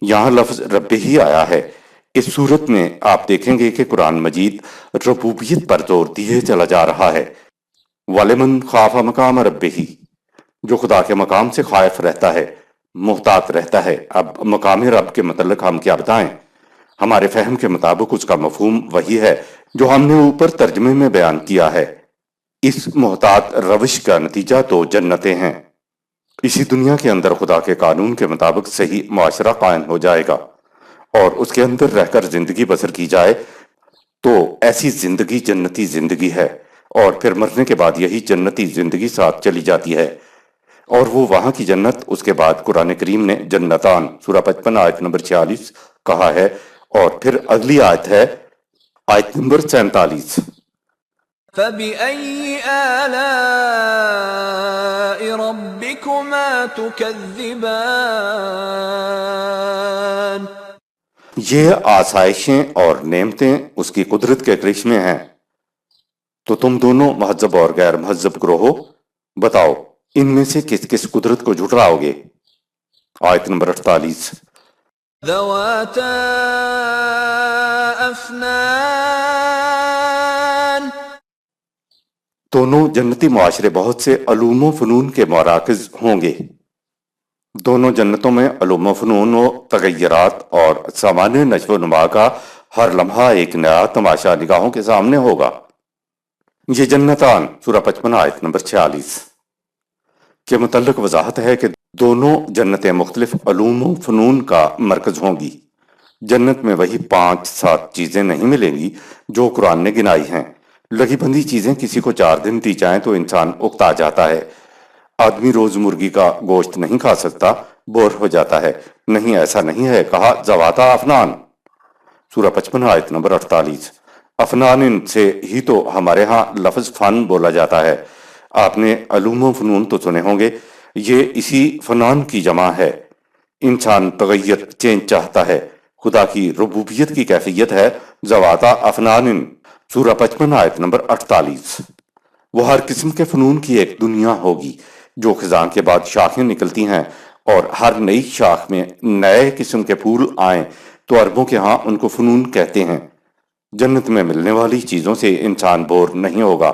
یہاں لفظ رب ہی آیا ہے۔ اس صورت میں آپ دیکھیں گے کہ قرآن مجید ربوبیت پر زور دیے چلا جا رہا ہے۔ وَلِمَنْ خَافَ مَقَامَ رَبِّهِ، جو خدا کے مقام سے خائف رہتا ہے، محتاط رہتا ہے۔ اب مقام رب کے متعلق ہم کیا بتائیں؟ ہمارے فہم کے مطابق اس کا مفہوم وہی ہے جو ہم نے اوپر ترجمے میں بیان کیا ہے۔ اس محتاط روش کا نتیجہ 2 جنتیں ہیں۔ اسی دنیا کے اندر خدا کے قانون کے مطابق صحیح معاشرہ قائم ہو جائے گا، اور اس کے اندر رہ کر زندگی بسر کی جائے تو ایسی زندگی جنتی زندگی ہے، اور پھر مرنے کے بعد یہی جنتی زندگی ساتھ چلی جاتی ہے، اور وہ وہاں کی جنت۔ اس کے بعد قرآن کریم نے جنتان سورہ 55 آیت نمبر 46 کہا ہے، اور پھر اگلی آیت ہے آیت نمبر 47۔ فَبِأَيِّ آلَاءِ رَبِّكُمَا تُكَذِّبَانِ؟ یہ آسائشیں اور نعمتیں اس کی قدرت کے کرشمے ہیں، تو تم دونوں مہذب اور غیر مہذب گروہو، بتاؤ ان میں سے کس کس قدرت کو جھٹلاؤ گے؟ آیت نمبر 48۔ ذَوَاتَا أَفْنَانٍ، دونوں جنتی معاشرے بہت سے علوم و فنون کے مراکز ہوں گے۔ دونوں جنتوں میں علوم و فنون و تغیرات اور سامان نشو و نما کا ہر لمحہ ایک نیا تماشا نگاہوں کے سامنے ہوگا۔ یہ جنتان سورہ 55 آیت نمبر 46 کے متعلق وضاحت ہے کہ دونوں جنتیں مختلف علوم و فنون کا مرکز ہوں گی۔ جنت میں وہی 5-7 چیزیں نہیں ملیں گی جو قرآن نے گنائی ہیں۔ لگی بندی چیزیں کسی کو 4 دن دی جائیں تو انسان اکتا جاتا ہے۔ آدمی روز مرغی کا گوشت نہیں کھا سکتا، بور ہو جاتا ہے۔ نہیں، ایسا نہیں ہے، کہا ذواتا افنان سورہ 55 آیت نمبر 48۔ افنان سے ہی تو ہمارے ہاں لفظ فن بولا جاتا ہے۔ آپ نے علوم و فنون تو سنے ہوں گے، یہ اسی فنان کی جمع ہے۔ انسان تغیر چینج چاہتا ہے۔ خدا کی ربوبیت کی کیفیت ہے ذواتا افنان سورہ 55 آیت نمبر 48۔ وہ ہر قسم کے فنون کی ایک دنیا ہوگی، جو خزاں کے بعد شاخیں نکلتی ہیں، اور ہر نئی شاخ میں نئے قسم کے پھول آئیں تو عربوں کے ہاں ان کو فنون کہتے ہیں۔ جنت میں ملنے والی چیزوں سے انسان بور نہیں ہوگا،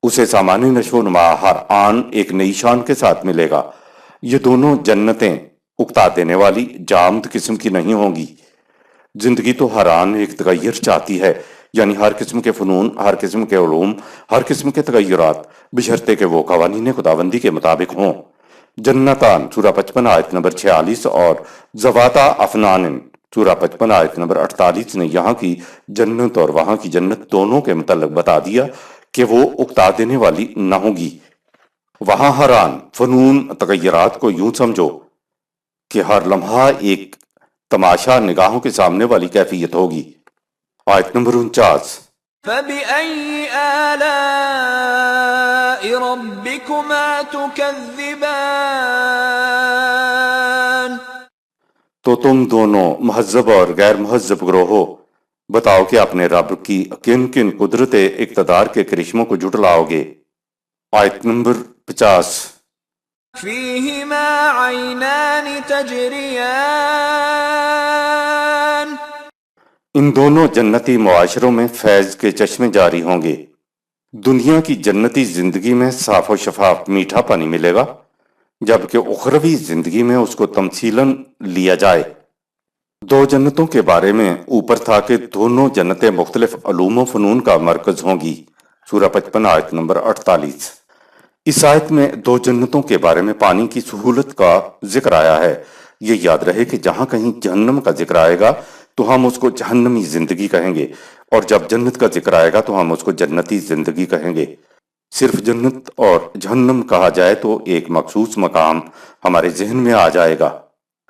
اسے سامان نشو و نما ہر آن ایک نئی شان کے ساتھ ملے گا۔ یہ دونوں جنتیں اکتا دینے والی جامد قسم کی نہیں ہوں گی۔ زندگی تو ہر آن ایک تغیر چاہتی ہے، یعنی ہر قسم کے فنون، ہر قسم کے علوم، ہر قسم کے تغیرات، بشرطے کہ وہ قوانین خداوندی کے مطابق ہوں۔ جنتان سورہ 55 آیت نمبر 46 اور ذواتا افنان سورہ 55 آیت نمبر 48 نے یہاں کی جنت اور وہاں کی جنت دونوں کے متعلق بتا دیا کہ وہ اکتا دینے والی نہ ہوگی۔ وہاں ہر آن فنون تغیرات کو یوں سمجھو کہ ہر لمحہ ایک تماشا نگاہوں کے سامنے والی کیفیت ہوگی۔ آیت نمبر 49۔ فَبِأَيِّ آلَاءِ رَبِّكُمَا تُكَذِّبَانِ؟ تو تم دونوں مہذب اور غیر مہذب گروہو، بتاؤ کہ اپنے رب کی کن کن قدرت اقتدار کے کرشموں کو جھٹلاؤ گے۔ آیت نمبر 50۔ فِيهِمَا عَيْنَانِ تَجْرِيَانِ، ان دونوں جنتی معاشروں میں فیض کے چشمے جاری ہوں گے۔ دنیا کی جنتی زندگی میں صاف و شفاف میٹھا پانی ملے گا، جبکہ اخروی زندگی میں اس کو تمثیلاً لیا جائے۔ 2 جنتوں کے بارے میں اوپر تھا کہ دونوں جنتیں مختلف علوم و فنون کا مرکز ہوں گی، سورہ 55 آیت نمبر 48۔ اس آیت میں 2 جنتوں کے بارے میں پانی کی سہولت کا ذکر آیا ہے۔ یہ یاد رہے کہ جہاں کہیں جہنم کا ذکر آئے گا تو ہم اس کو جہنمی زندگی کہیں گے، اور جب جنت کا ذکر آئے گا تو ہم اس کو جنتی زندگی کہیں گے۔ صرف جنت اور جہنم کہا جائے تو ایک مخصوص مقام ہمارے ذہن میں آ جائے گا۔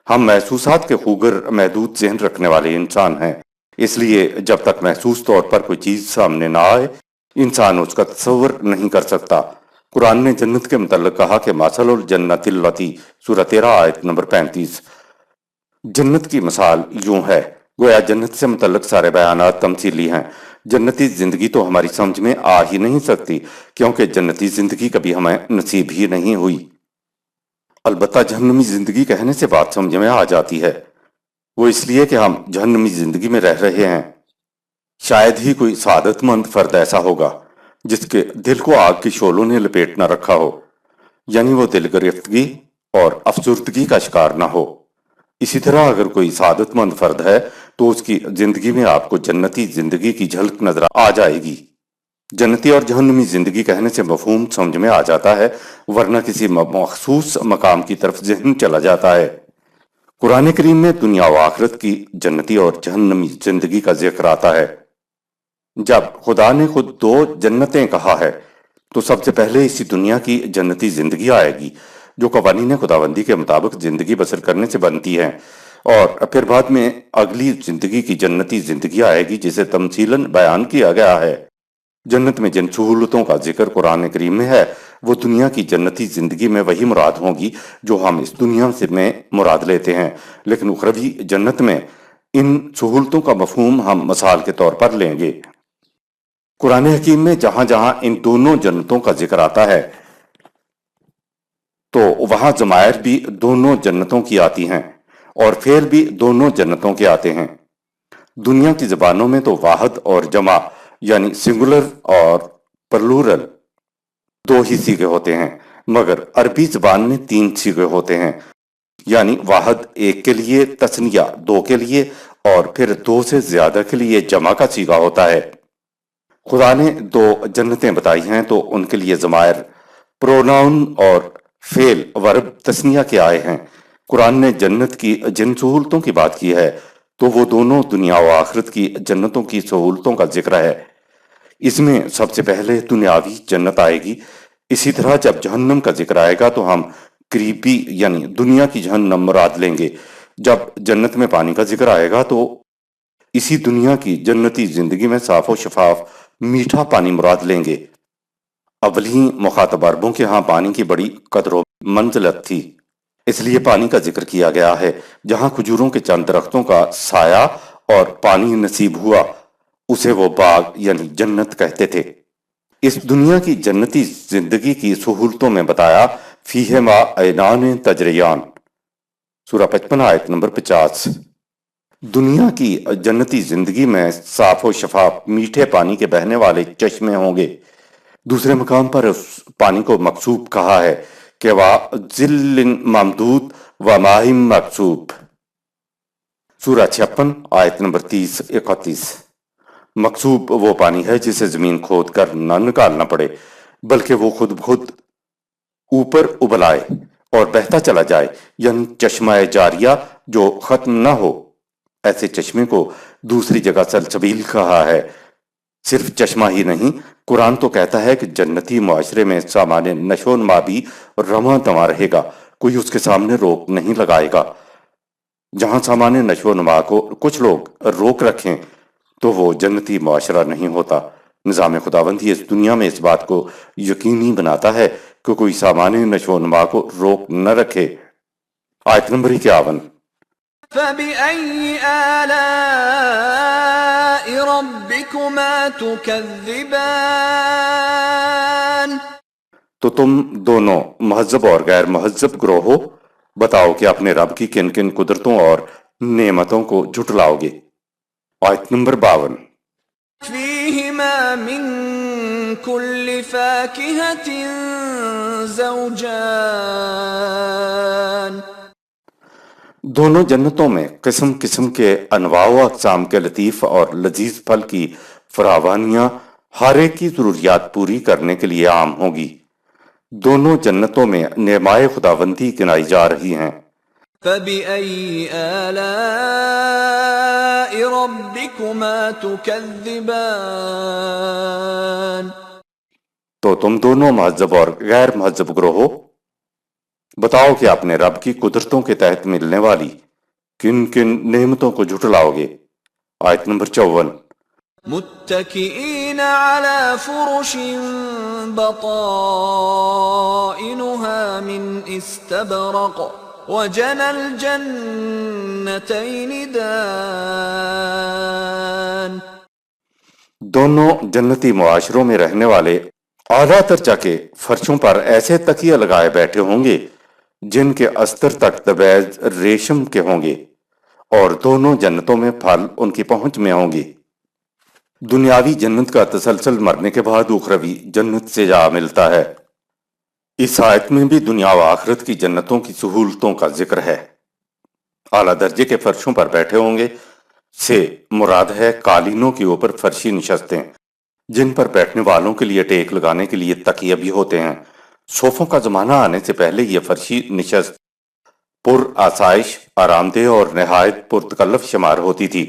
ہم محسوسات کے خوگر محدود ذہن رکھنے والے انسان ہیں، اس لیے جب تک محسوس طور پر کوئی چیز سامنے نہ آئے انسان اس کا تصور نہیں کر سکتا۔ قرآن نے جنت کے متعلق کہا کہ مثل الجنت التی، سورہ 13 آیت نمبر 35۔ جنت کی مثال یوں ہے، گویا جنت سے متعلق سارے بیانات تمثیلی ہیں۔ جنتی زندگی تو ہماری سمجھ میں آ ہی نہیں سکتی کیونکہ جنتی زندگی کبھی ہمیں نصیب ہی نہیں ہوئی۔ البتہ جہنمی زندگی کہنے سے بات سمجھ میں آ جاتی ہے، وہ اس لیے کہ ہم جہنمی زندگی میں رہ رہے ہیں۔ شاید ہی کوئی سعادت مند فرد ایسا ہوگا جس کے دل کو آگ کی شعلوں نے لپیٹ نہ رکھا ہو، یعنی وہ دل گرفتگی اور افسردگی کا شکار نہ ہو۔ اسی طرح اگر کوئی سعادت مند فرد ہے تو اس کی زندگی میں آپ کو جنتی زندگی کی جھلک نظر آ جائے گی۔ جنتی اور جہنمی زندگی کہنے سے مفہوم سمجھ میں آ جاتا ہے، ورنہ کسی مخصوص مقام کی طرف ذہن چلا جاتا ہے۔ قرآن کریم میں دنیا و آخرت کی جنتی اور جہنمی زندگی کا ذکر آتا ہے۔ جب خدا نے خود 2 جنتیں کہا ہے تو سب سے پہلے اسی دنیا کی جنتی زندگی آئے گی جو قوانین خداوندی کے مطابق زندگی بسر کرنے سے بنتی ہے، اور پھر بعد میں اگلی زندگی کی جنتی زندگی آئے گی جسے تمثیلاً بیان کیا گیا ہے۔ جنت میں جن سہولتوں کا ذکر قرآن کریم میں ہے وہ دنیا کی جنتی زندگی میں وہی مراد ہوں گی جو ہم اس دنیا سے میں مراد لیتے ہیں، لیکن اخروی جنت میں ان سہولتوں کا مفہوم ہم مثال کے طور پر لیں گے۔ قرآن حکیم میں جہاں جہاں ان دونوں جنتوں کا ذکر آتا ہے تو وہاں ضمائر بھی دونوں جنتوں کی آتی ہیں اور فعل بھی دونوں جنتوں کے آتے ہیں۔ دنیا کی زبانوں میں تو واحد اور جمع یعنی سنگولر اور پلورل 2 ہی صیغے ہوتے ہیں، مگر عربی زبان میں 3 صیغے ہوتے ہیں، یعنی واحد 1 کے لیے، تثنیہ 2 کے لیے اور پھر 2 سے زیادہ کے لیے جمع کا صیغہ ہوتا ہے۔ خدا نے 2 جنتیں بتائی ہیں تو ان کے لیے ضمائر پروناؤن اور فعل ورب تثنیہ کے آئے ہیں۔ قرآن نے جنت کی جن سہولتوں کی بات کی ہے تو وہ دونوں دنیا و آخرت کی جنتوں کی سہولتوں کا ذکر ہے۔ اس میں سب سے پہلے دنیاوی جنت آئے گی، اسی طرح جب جہنم کا ذکر آئے گا تو ہم قریبی یعنی دنیا کی جہنم مراد لیں گے۔ جب جنت میں پانی کا ذکر آئے گا تو اسی دنیا کی جنتی زندگی میں صاف و شفاف میٹھا پانی مراد لیں گے۔ اولین مخاطب عربوں کے ہاں پانی کی بڑی قدر و منزلت تھی، اس لیے پانی کا ذکر کیا گیا ہے۔ جہاں کھجوروں کے چند درختوں کا سایہ اور پانی نصیب ہوا اسے وہ باغ یعنی جنت کہتے تھے۔ اس دنیا کی جنتی زندگی کی سہولتوں میں بتایا فیہما عینان تجریان، سورہ 55 آیت نمبر 50۔ دنیا کی جنتی زندگی میں صاف و شفاف میٹھے پانی کے بہنے والے چشمے ہوں گے۔ دوسرے مقام پر اس پانی کو مقصوب کہا ہے کہ وَظِلٍّ مَمْدُودٍ وَمَاءٍ مَّسْکُوبٍ، سورہ 56 آیت نمبر 30-31۔ مقصوب وہ پانی ہے جسے زمین کھود کر نہ نکالنا پڑے بلکہ وہ خود بخود اوپر ابل آئے اور بہتا چلا جائے، یعنی چشمہ جاریہ جو ختم نہ ہو۔ ایسے چشمے کو دوسری جگہ سلسبیل کہا ہے۔ صرف چشمہ ہی نہیں، قرآن تو کہتا ہے کہ جنتی معاشرے میں سامان نشو و نما بھی رواں دواں رہے گا، کوئی اس کے سامنے روک نہیں لگائے گا۔ جہاں سامان نشو و نما کو کچھ لوگ روک رکھیں تو وہ جنتی معاشرہ نہیں ہوتا۔ نظام خداوندی اس دنیا میں اس بات کو یقینی بناتا ہے کہ کوئی سامان نشو و نما کو روک نہ رکھے۔ آیت نمبر 51۔ فَبِأَيِّ آلَاءِ رَبِّكُمَا تُكَذِّبَانِ؟ تو تم دونوں مہذب اور غیر مہذب گروہ ہو، بتاؤ کہ اپنے رب کی کن کن قدرتوں اور نعمتوں کو جھٹلاؤ گے۔ آیت نمبر 52۔ فِيهِمَا مِن كُلِّ فَاكِهَةٍ زَوْجَانِ، دونوں جنتوں میں قسم قسم کے انواع و اقسام کے لطیف اور لذیذ پھل کی فراوانیاں ہر ایک کی ضروریات پوری کرنے کے لیے عام ہوگی۔ دونوں جنتوں میں نعمائے خداوندی گنائی جا رہی ہیں۔ فَبِأَيِّ آلَاءِ ربكما تكذبان تو تم دونوں مہذب اور غیر مہذب گروہوں، بتاؤ کہ اپنے رب کی قدرتوں کے تحت ملنے والی کن کن نعمتوں کو جھٹلاؤ گے۔ آیت نمبر 54۔ متكئين على فرش بطائنها من استبرق وجنى الجنتين دان دونوں جنتی معاشروں میں رہنے والے اعلیٰ درجہ کے فرشوں پر ایسے تکیے لگائے بیٹھے ہوں گے جن کے استر تک تبیض ریشم کے ہوں گے، اور دونوں جنتوں میں پھل ان کی پہنچ میں ہوں گے۔ دنیاوی جنت کا تسلسل مرنے کے بعد اخروی جنت سے جا ملتا ہے۔ اس آیت میں بھی دنیا و آخرت کی جنتوں کی سہولتوں کا ذکر ہے۔ اعلیٰ درجے کے فرشوں پر بیٹھے ہوں گے سے مراد ہے قالینوں کے اوپر فرشی نشستیں، جن پر بیٹھنے والوں کے لیے ٹیک لگانے کے لیے تکیے بھی ہوتے ہیں۔ صوفوں کا زمانہ آنے سے پہلے یہ فرشی نشست پر آسائش، آرام دہ اور نہایت پرتکلف شمار ہوتی تھی۔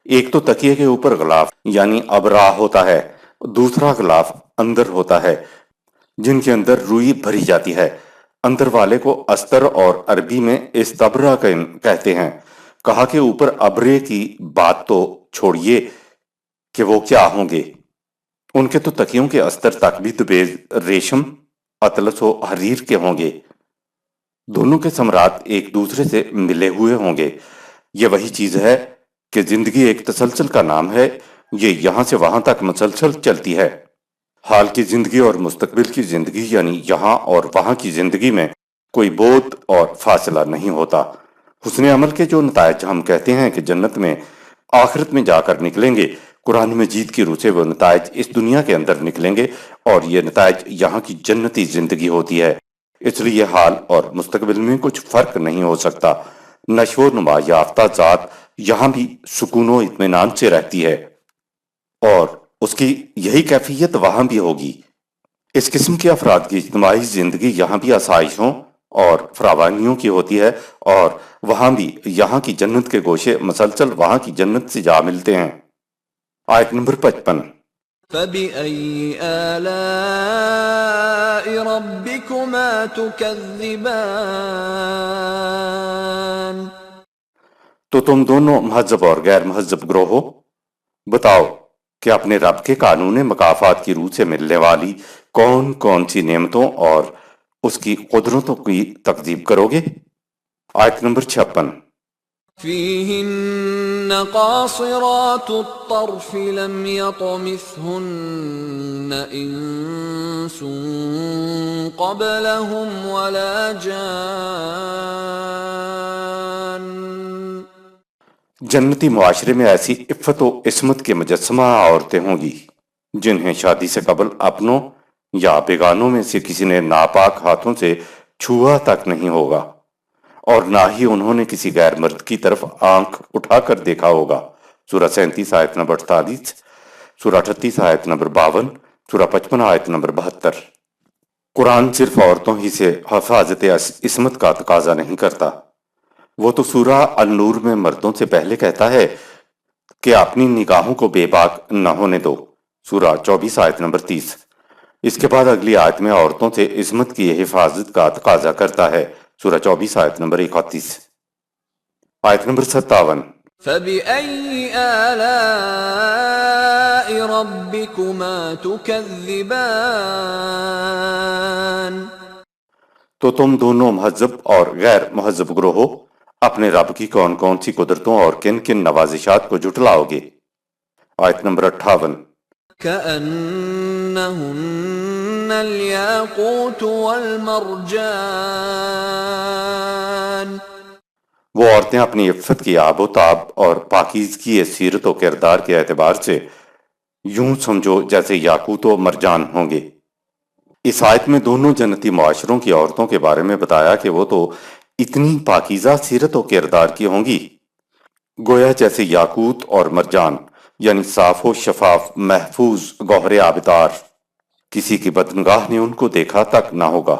ایک تو تکیے کے اوپر غلاف یعنی ابرا ہوتا ہے، دوسرا غلاف اندر ہوتا ہے جن کے اندر روئی بھری جاتی ہے۔ اندر والے کو استر اور عربی میں استبرا کہتے ہیں۔ کہا کہ اوپر ابرے کی بات تو چھوڑیے کہ وہ کیا ہوں گے، ان کے تو تکیوں کے استر تک بھی دبیز ریشم، اطلس و حریر کے ہوں گے۔ دونوں کے ثمرات ایک دوسرے سے ملے ہوئے ہوں گے۔ یہ وہی چیز ہے کہ زندگی ایک تسلسل کا نام ہے، یہ یہاں سے وہاں تک مسلسل چلتی ہے۔ حال کی زندگی اور مستقبل کی زندگی یعنی یہاں اور وہاں کی زندگی میں کوئی بعد اور فاصلہ نہیں ہوتا۔ حسن عمل کے جو نتائج ہم کہتے ہیں کہ جنت میں آخرت میں جا کر نکلیں گے، قرآن مجید کی روح سے وہ نتائج اس دنیا کے اندر نکلیں گے، اور یہ نتائج یہاں کی جنتی زندگی ہوتی ہے۔ اس لیے حال اور مستقبل میں کچھ فرق نہیں ہو سکتا۔ نشو و نما یافتہ ذات یہاں بھی سکون و اطمینان سے رہتی ہے، اور اس کی یہی کیفیت وہاں بھی ہوگی۔ اس قسم کے افراد کی اجتماعی زندگی یہاں بھی آسائشوں اور فراوانیوں کی ہوتی ہے، اور وہاں بھی یہاں کی جنت کے گوشے مسلسل وہاں کی جنت سے جا ملتے ہیں۔ آیت نمبر 55۔ فَبِأَيِّ آلَاءِ رَبِّكُمَا تُكَذِّبَانِ تو تم دونوں مہذب اور غیر مہذب گروہوں، بتاؤ کہ اپنے رب کے قانون مکافات کی روح سے ملنے والی کون کون سی نعمتوں اور اس کی قدرتوں کی تکذیب کرو گے۔ آیت نمبر 56۔ فِيهِنَّ قَاصِرَاتُ الطَّرْفِ لَمْ يَطْمِثْهُنَّ إِنسٌ قَبْلَهُمْ وَلَا جَانٌّ جنتی معاشرے میں ایسی عفت و عصمت کے مجسمہ عورتیں ہوں گی جنہیں شادی سے قبل اپنوں یا بیگانوں میں سے کسی نے ناپاک ہاتھوں سے چھوا تک نہیں ہوگا، اور نہ ہی انہوں نے کسی غیر مرد کی طرف آنکھ اٹھا کر دیکھا ہوگا۔ سورہ 37 آیت نمبر 48، سورہ 38 آیت نمبر 52، سورہ 55 آیت نمبر 72۔ قرآن صرف عورتوں ہی سے حفاظت عصمت کا تقاضا نہیں کرتا، وہ تو سورہ النور میں مردوں سے پہلے کہتا ہے کہ اپنی نگاہوں کو بے باک نہ ہونے دو، سورہ 24 آیت نمبر 30۔ اس کے بعد اگلی آیت میں عورتوں سے عصمت کی حفاظت کا تقاضا کرتا ہے، سورہ 24 آیت نمبر 31۔ آیت نمبر 57۔ فَبِأَيِّ آلَاءِ رَبِّكُمَا تُكَذِّبَانِ تو تم دونوں مہذب اور غیر مہذب گروہوں، اپنے رب کی کون کون سی قدرتوں اور کن کن نوازشات کو جھٹلاؤ گے۔ آیت نمبر 58۔ كَأَنَّهُنَّ الْيَاقُوتُ وَالْمَرْجَانُ وہ عورتیں اپنی عفت کی آب و تاب اور پاکیزگی سیرت و کردار کے اعتبار سے یوں سمجھو جیسے یاقوت و مرجان ہوں گے۔ اس آیت میں دونوں جنتی معاشروں کی عورتوں کے بارے میں بتایا کہ وہ تو اتنی پاکیزہ سیرت و کردار کی ہوں گی گویا جیسے یاقوت اور مرجان، یعنی صاف و شفاف محفوظ گوہر آبدار، کسی کی بدنگاہ نے ان کو دیکھا تک نہ ہوگا۔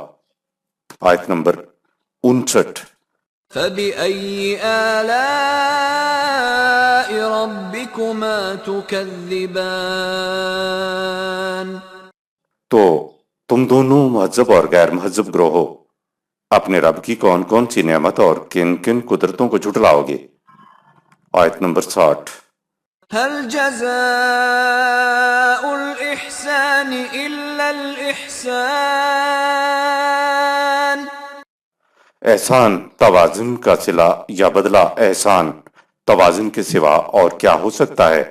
آیت نمبر 59۔ فَبِأَيِّ آلَاءِ رَبِّكُمَا ربكما تكذبان تو تم دونوں مہذب اور غیر مہذب گروہ اپنے رب کی کون کون سی نعمت اور کن کن قدرتوں کو جھٹلاؤ گے؟ آیت نمبر 60۔ هل جزاء الإحسان إلا الإحسان احسان توازن کا صلہ یا بدلہ احسان توازن کے سوا اور کیا ہو سکتا ہے؟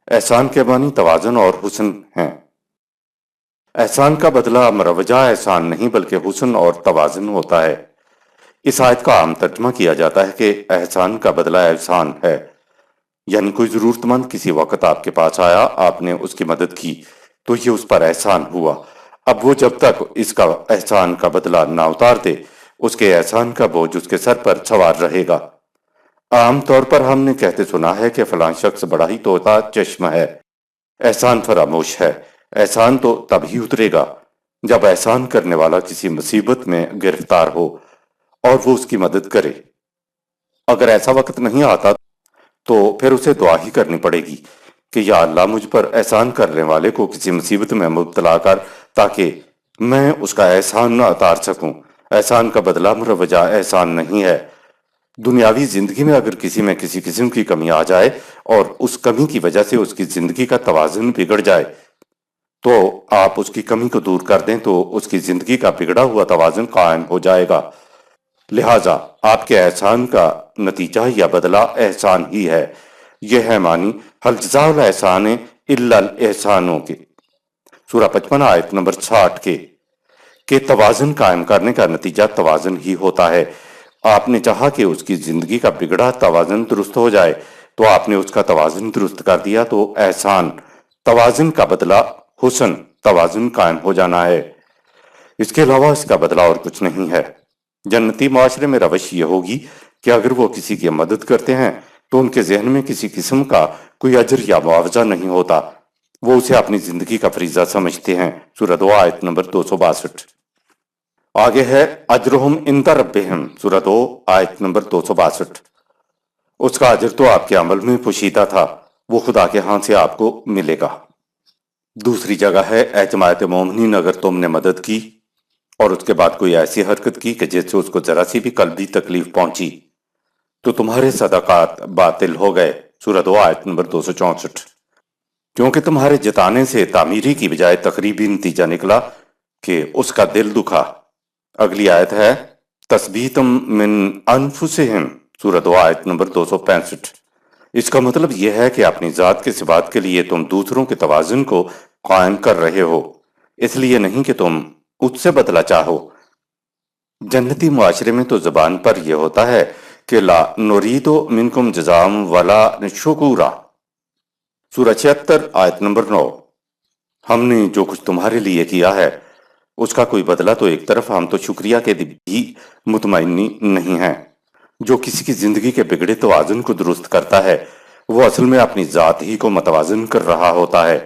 احسان کے معنی توازن اور حسن ہیں۔ احسان کا بدلہ مروجہ احسان نہیں بلکہ حسن اور توازن ہوتا ہے۔ اس آیت کا عام ترجمہ کیا جاتا ہے کہ احسان کا بدلہ احسان ہے، یعنی کوئی ضرورت مند کسی وقت آپ کے پاس آیا، آپ نے اس کی مدد کی تو یہ اس پر احسان ہوا۔ اب وہ جب تک اس کا احسان کا بدلہ نہ اتار دے اس کے احسان کا بوجھ اس کے سر پر سوار رہے گا۔ عام طور پر ہم نے کہتے سنا ہے کہ فلاں شخص بڑا ہی طوطا چشم ہے، احسان فراموش ہے۔ احسان تو تب ہی اترے گا جب احسان کرنے والا کسی مصیبت میں گرفتار ہو اور وہ اس کی مدد کرے۔ اگر ایسا وقت نہیں آتا تو پھر اسے دعا ہی کرنی پڑے گی کہ یا اللہ مجھ پر احسان کرنے والے کو کسی مصیبت میں مبتلا کر تاکہ میں اس کا احسان نہ اتار سکوں۔ احسان کا بدلہ مروجہ احسان نہیں ہے۔ دنیاوی زندگی میں اگر کسی میں کسی قسم کی کمی آ جائے اور اس کمی کی وجہ سے اس کی زندگی کا توازن بگڑ جائے تو آپ اس کی کمی کو دور کر دیں تو اس کی زندگی کا بگڑا ہوا توازن قائم ہو جائے گا۔ لہٰذا آپ کے احسان کا نتیجہ یا بدلہ احسان ہی ہے۔ یہ ہے معنی هل جزاء الاحسان الا الاحسانوں کے سورہ 55 آیت نمبر 60 کے کہ توازن قائم کرنے کا نتیجہ توازن ہی ہوتا ہے۔ آپ نے چاہا کہ اس کی زندگی کا بگڑا توازن درست ہو جائے تو آپ نے اس کا توازن درست کر دیا تو احسان توازن کا بدلہ حسن توازن قائم ہو جانا ہے۔ اس کے علاوہ اس کا بدلہ اور کچھ نہیں ہے۔ جنتی معاشرے میں روش یہ ہوگی کہ اگر وہ کسی کی مدد کرتے ہیں تو ان کے ذہن میں کسی قسم کا کوئی اجر یا معاوضہ نہیں ہوتا، وہ اسے اپنی زندگی کا فریضہ سمجھتے ہیں۔ سورہ 2 آیت نمبر 262۔ آگے ہے اجرہم عند ربہم، سورہ 2 آیت نمبر 262۔ اس کا اجر تو آپ کے عمل میں پوشیدہ تھا، وہ خدا کے ہاں سے آپ کو ملے گا۔ دوسری جگہ ہے اے جماعت مومنین اگر تم نے مدد کی اور اس کے بعد کوئی ایسی حرکت کی کہ جس سے اس کو ذرا سی بھی قلبی تکلیف پہنچی تو تمہارے صدقات باطل ہو گئے۔ سورہ 2 آیت نمبر 264۔ کیونکہ تمہارے جتانے سے تعمیری کی بجائے تقریبی نتیجہ نکلا کہ اس کا دل دکھا۔ اگلی آیت ہے تثبیتم من انفسہم، سورہ 2 آیت نمبر 265۔ اس کا مطلب یہ ہے کہ اپنی ذات کے ثبات کے لیے تم دوسروں کے توازن کو قائم کر رہے ہو، اس لیے نہیں کہ تم اس سے بدلہ چاہو۔ جنتی معاشرے میں تو زبان پر یہ ہوتا ہے کہ لا نرید منکم جزاء ولا شکورا، سورہ 76 آیت نمبر 9۔ ہم نے جو کچھ تمہارے لیے کیا ہے اس کا کوئی بدلہ تو ایک طرف ہم تو شکریہ کے بھی مطمئن نہیں ہیں۔ جو کسی کی زندگی کے بگڑے توازن کو درست کرتا ہے وہ اصل میں اپنی ذات ہی کو متوازن کر رہا ہوتا ہے۔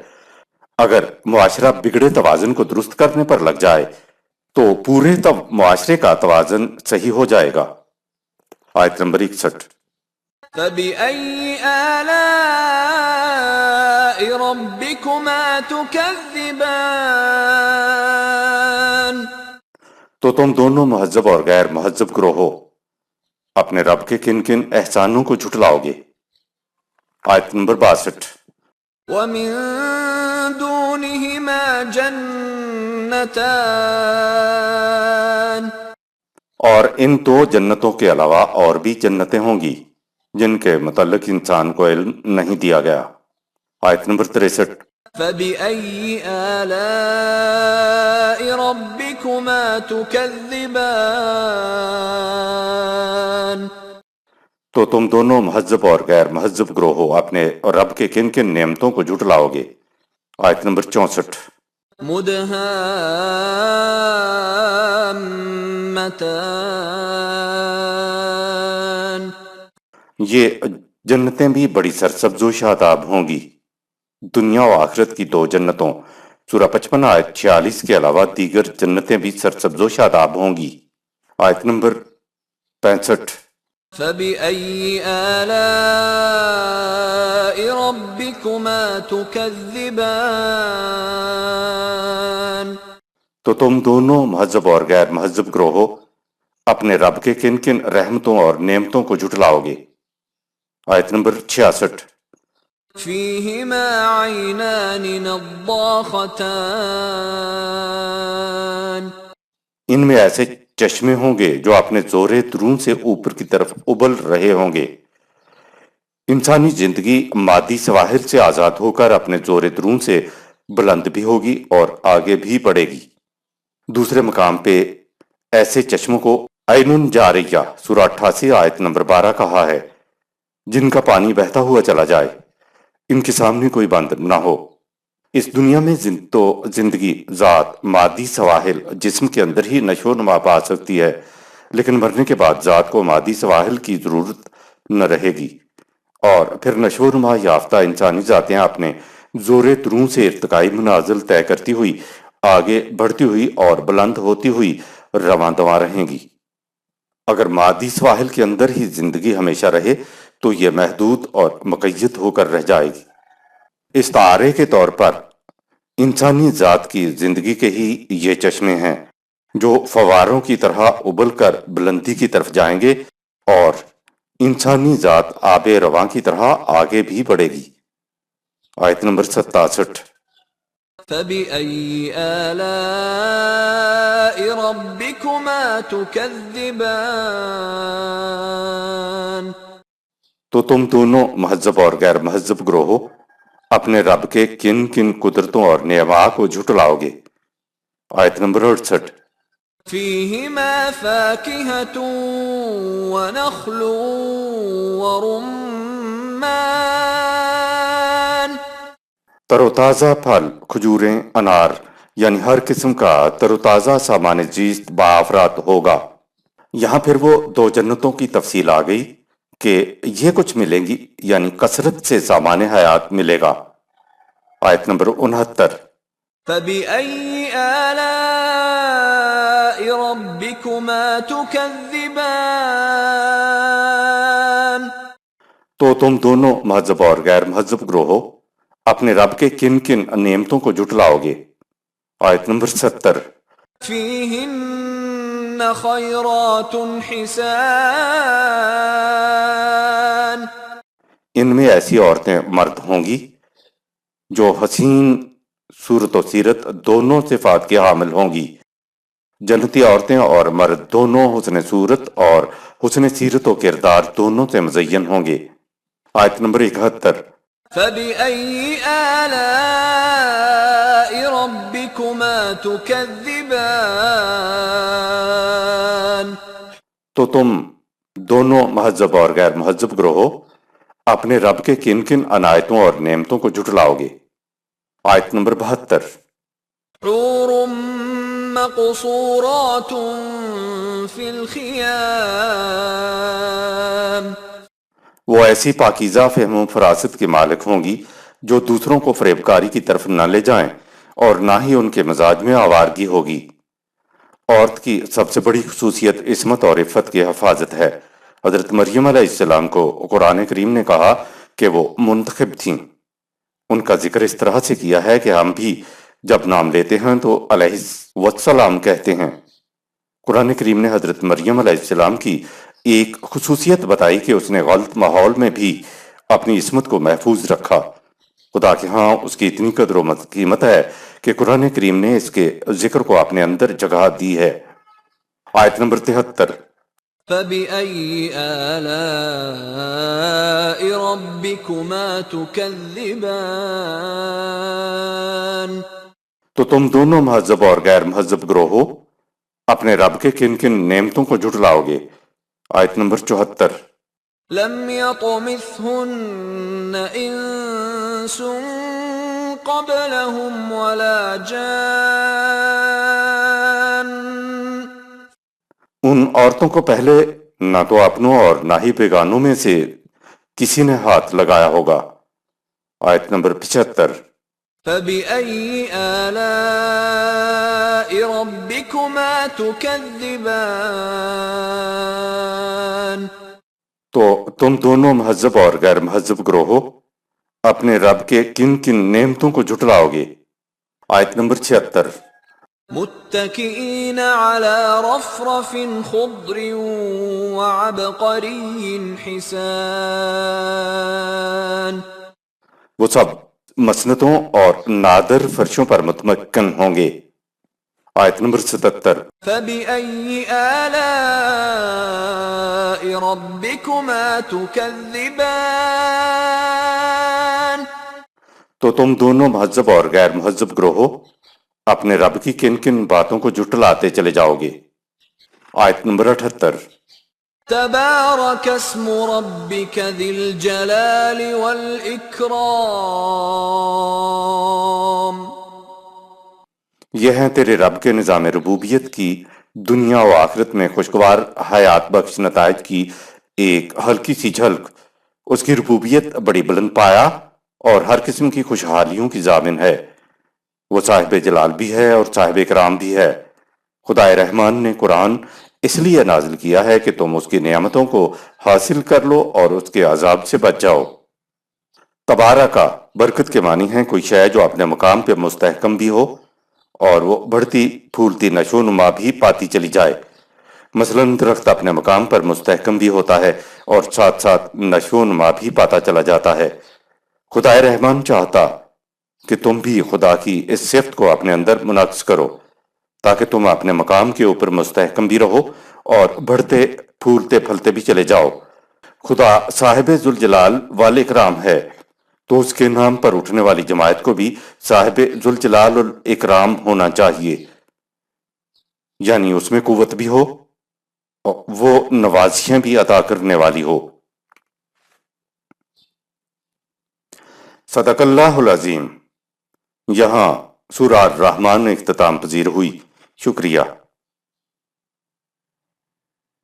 اگر معاشرہ بگڑے توازن کو درست کرنے پر لگ جائے تو پورے معاشرے کا توازن صحیح ہو جائے گا۔ آیت نمبر 61۔ فَبِأَيِّ آلَاءِ رَبِّكُمَا تُكَذِّبَانِ تو تم دونوں مہذب اور غیر مہذب گروہ اپنے رب کے کن کن احسانوں کو جھٹلاؤ گے؟ آیت نمبر 62۔ وَمِن دُونِهِمَا جَنَّتَانِ اور ان دو جنتوں کے علاوہ اور بھی جنتیں ہوں گی جن کے متعلق انسان کو علم نہیں دیا گیا۔ آیت نمبر 63۔ فَبِأَيِّ آلَاءِ رَبِّكُمَا تُكَذِّبَانِ تو تم دونوں مہذب اور غیر مہذب گروہ اپنے رب کے کن کن نعمتوں کو جھٹلاؤ گے؟ آیت نمبر 64۔ مُدْهَامَّتَانِ یہ جنتیں بھی بڑی سرسبز و شاداب ہوں گی۔ دنیا و آخرت کی دو جنتوں، سورہ 55 آیت 46 کے علاوہ دیگر جنتیں بھی سرسبز و شاداب ہوں گی۔ آیت نمبر 65۔ فَبِأَيِّ آلَاءِ ربكما تكذبان تو تم دونوں مہذب اور غیر مہذب گروہوں اپنے رب کے کن کن رحمتوں اور نعمتوں کو جھٹلاؤ گے؟ آیت نمبر 66۔ فيهما عينان نضاختان ان میں ایسے چشمے ہوں گے جو اپنے زور درون سے اوپر کی طرف ابل رہے ہوں گے۔ انسانی زندگی مادی سواحل سے آزاد ہو کر اپنے زور درون سے بلند بھی ہوگی اور آگے بھی بڑھے گی۔ دوسرے مقام پہ ایسے چشموں کو عین جاریہ سورہ 88 آیت نمبر 12 کہا ہے، جن کا پانی بہتا ہوا چلا جائے، ان کے سامنے کوئی بند نہ ہو۔ اس دنیا میں تو زندگی ذات مادی سواحل جسم کے اندر ہی نشو و نما پا سکتی ہے، لیکن مرنے کے بعد ذات کو مادی سواحل کی ضرورت نہ رہے گی، اور پھر نشو و نما یافتہ انسانی ذاتیں اپنے زور درون سے ارتقائی منازل طے کرتی ہوئی آگے بڑھتی ہوئی اور بلند ہوتی ہوئی رواں دواں رہیں گی۔ اگر مادی سواحل کے اندر ہی زندگی ہمیشہ رہے تو یہ محدود اور مقید ہو کر رہ جائے گی۔ استعارے کے طور پر انسانی ذات کی زندگی کے ہی یہ چشمے ہیں جو فواروں کی طرح ابل کر بلندی کی طرف جائیں گے، اور انسانی ذات آب رواں کی طرح آگے بھی بڑھے گی۔ آیت نمبر 67۔ فبأي آلاء ربكما تكذبان تو تم دونوں مہذب اور غیر مہذب گروہوں اپنے رب کے کن کن قدرتوں اور نعماء کو جھٹلاؤ گے؟ آیت نمبر 68۔ فيهما فاكهة ونخل ورمان تر و تازہ پھل، کھجوریں، انار، یعنی ہر قسم کا تر و تازہ سامان زیست بافرات ہوگا۔ یہاں پھر وہ دو جنتوں کی تفصیل آ گئی کہ یہ کچھ ملیں گی، یعنی کثرت سے سامان حیات ملے گا۔ آیت نمبر 69۔ فبأي آلاء ربكما تكذبان تو تم دونوں مہذب اور غیر مہذب گروہوں اپنے رب کے کن کن نعمتوں کو جھٹلاؤ گے؟ آیت نمبر 70۔ فيهن خيرات حسان ان میں ایسی عورتیں مرد ہوں گی جو حسین صورت و سیرت دونوں صفات کے حامل ہوں گی۔ جنتی عورتیں اور مرد دونوں حسن صورت اور حسن سیرت و کردار دونوں سے مزین ہوں گے۔ آیت نمبر 71۔ فبأي آلاء ربكما تكذبان تو تم دونوں مہذب اور غیر مہذب گروہوں اپنے رب کے کن کن عنایتوں اور نعمتوں کو جھٹلاؤ گے؟ آیت نمبر 72۔ حور مقصورات في الخيام وہ ایسی پاکیزہ فہم و فراست کے مالک ہوں گی جو دوسروں کو فریبکاری کی طرف نہ لے جائیں، اور نہ ہی ان کے مزاج میں آوارگی ہوگی۔ عورت کی سب سے بڑی خصوصیت عصمت اور عفت کی حفاظت ہے۔ حضرت مریم علیہ السلام کو قرآن کریم نے کہا کہ وہ منتخب تھیں۔ ان کا ذکر اس طرح سے کیا ہے کہ ہم بھی جب نام لیتے ہیں تو علیہ السلام کہتے ہیں۔ قرآن کریم نے حضرت مریم علیہ السلام کی ایک خصوصیت بتائی کہ اس نے غلط ماحول میں بھی اپنی عصمت کو محفوظ رکھا۔ خدا کے ہاں اس کی اتنی قدر و قیمت ہے کہ قرآن کریم نے اس کے ذکر کو اپنے اندر جگہ دی ہے۔ آیت نمبر 73۔ فبأي آلاء ربكما تكذبان تو تم دونوں مہذب اور غیر مہذب گروہوں اپنے رب کے کن کن نعمتوں کو جھٹلاؤ گے؟ آیت نمبر 74۔ لم يطمثهن انس قبلهم ولا جان ان عورتوں کو پہلے نہ تو اپنوں اور نہ ہی بیگانوں میں سے کسی نے ہاتھ لگایا ہوگا۔ آیت نمبر 75۔ فبأي آلاء ربكما تكذبان تو تم دونوں مہذب اور غیر مہذب گروہوں اپنے رب کے کن کن نعمتوں کو جھٹلاؤ گے؟ آیت نمبر 76۔ متكئين على رفرف خضر وعبقري حسان، وہ سب مسندوں اور نادر فرشوں پر متمکن ہوں گے۔ آیت نمبر 77۔ فبأي آلاء ربكما تكذبان، تو تم دونوں مہذب اور غیر مہذب گروہوں اپنے رب کی کن کن باتوں کو جھٹلاتے چلے جاؤ گے؟ آیت نمبر 78۔ تبارك اسم ربك ذي الجلال والإكرام، یہ ہیں تیرے رب کے نظام ربوبیت کی دنیا و آخرت میں خوشگوار حیات بخش نتائج کی ایک ہلکی سی جھلک۔ اس کی ربوبیت بڑی بلند پایا اور ہر قسم کی خوشحالیوں کی ضامن ہے۔ وہ صاحب جلال بھی ہے اور صاحب اکرام بھی ہے۔ خدائے رحمان نے قرآن اس لیے نازل کیا ہے کہ تم اس کی نعمتوں کو حاصل کر لو اور اس کے عذاب سے بچ جاؤ۔ تبارکہ برکت کے معنی ہیں کوئی شے جو اپنے مقام پہ مستحکم بھی ہو اور وہ بڑھتی پھولتی نشو و نما بھی پاتی چلی جائے۔ مثلا درخت اپنے مقام پر مستحکم بھی ہوتا ہے اور ساتھ ساتھ نشو و نما بھی پاتا چلا جاتا ہے۔ خدائے رحمان چاہتا کہ تم بھی خدا کی اس صفت کو اپنے اندر منعکس کرو تاکہ تم اپنے مقام کے اوپر مستحکم بھی رہو اور بڑھتے پھولتے پھلتے بھی چلے جاؤ۔ خدا صاحب ذوالجلال والاکرام ہے تو اس کے نام پر اٹھنے والی جماعت کو بھی صاحب ذوالجلال والاکرام ہونا چاہیے، یعنی اس میں قوت بھی ہو اور وہ نوازیاں بھی عطا کرنے والی ہو۔ صدق اللہ العظیم۔ یہاں سورہ الرحمن اختتام پذیر ہوئی۔ شکریہ۔